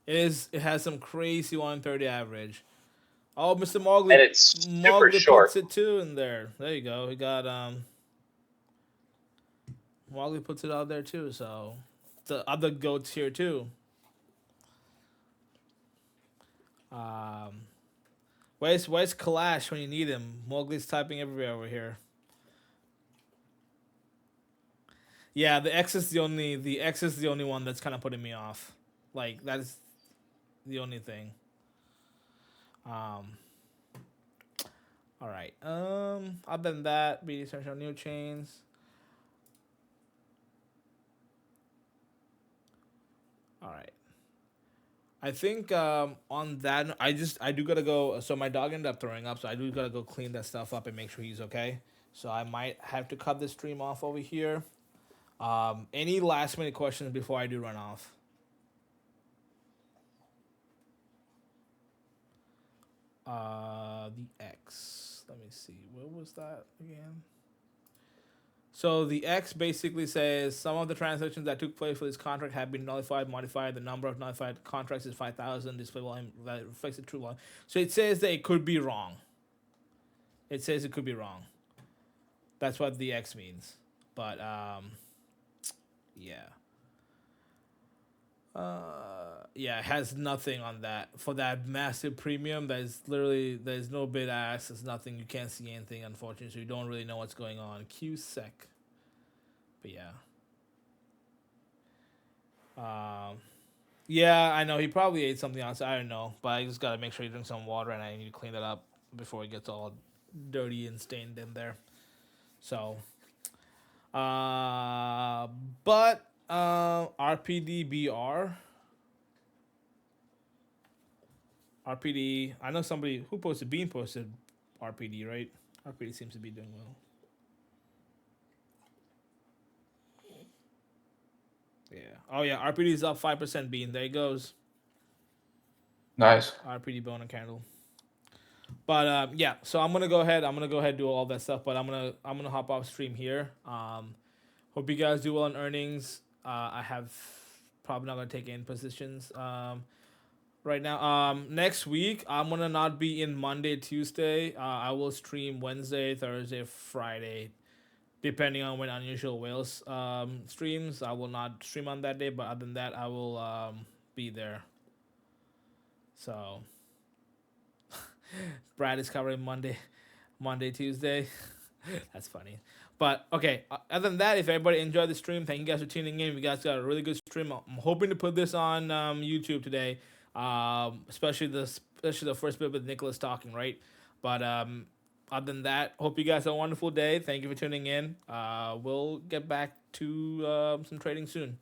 It has some crazy 130 average. Oh, Mr. Mowgli. And it's super Mowgli short. puts it too in there. There you go. We got Mowgli puts it out there too. So the other goats here too. Where's Kalash when you need him? Mowgli's typing everywhere over here. Yeah, the X is the only one that's kind of putting me off. Like that's the only thing. All right. Other than that, be essential new chains. All right. I think on that, I do gotta go. So my dog ended up throwing up, so I do gotta go clean that stuff up and make sure he's okay. So I might have to cut the stream off over here. Any last minute questions before I do run off? The X. Let me see. What was that again? So the X basically says some of the transactions that took place for this contract have been nullified, modified. The number of nullified contracts is 5,000. Display volume that reflects the true volume. So it says that it could be wrong. It says it could be wrong. That's what the X means. But yeah. Yeah, it has nothing on that for that massive premium. There's no bid ask. There's nothing. You can't see anything, unfortunately. So you don't really know what's going on. QSec. But yeah. Yeah, I know he probably ate something else. I don't know, but I just gotta make sure he drinks some water, and I need to clean that up before it gets all dirty and stained in there. So, but RPDBR. RPD, I know somebody who posted, Bean posted RPD, right? RPD seems to be doing well. Yeah. Oh yeah, RPD is up 5%. Bean, there he goes. Nice. RPD bone and candle. But yeah, so I'm gonna go ahead and do all that stuff. But I'm gonna hop off stream here. Hope you guys do well on earnings. I have probably not gonna take in positions. Right now, next week I'm gonna not be in Monday, Tuesday. I will stream Wednesday, Thursday, Friday, depending on when Unusual Whales streams. I will not stream on that day, but other than that, I will be there. So, Brad is covering Monday, Tuesday. That's funny. But okay, other than that, if everybody enjoyed the stream, thank you guys for tuning in. We guys got a really good stream. I'm hoping to put this on YouTube today. Especially the first bit with Nicholas talking, right? But other than that, hope you guys have a wonderful day. Thank you for tuning in. We'll get back to some trading soon.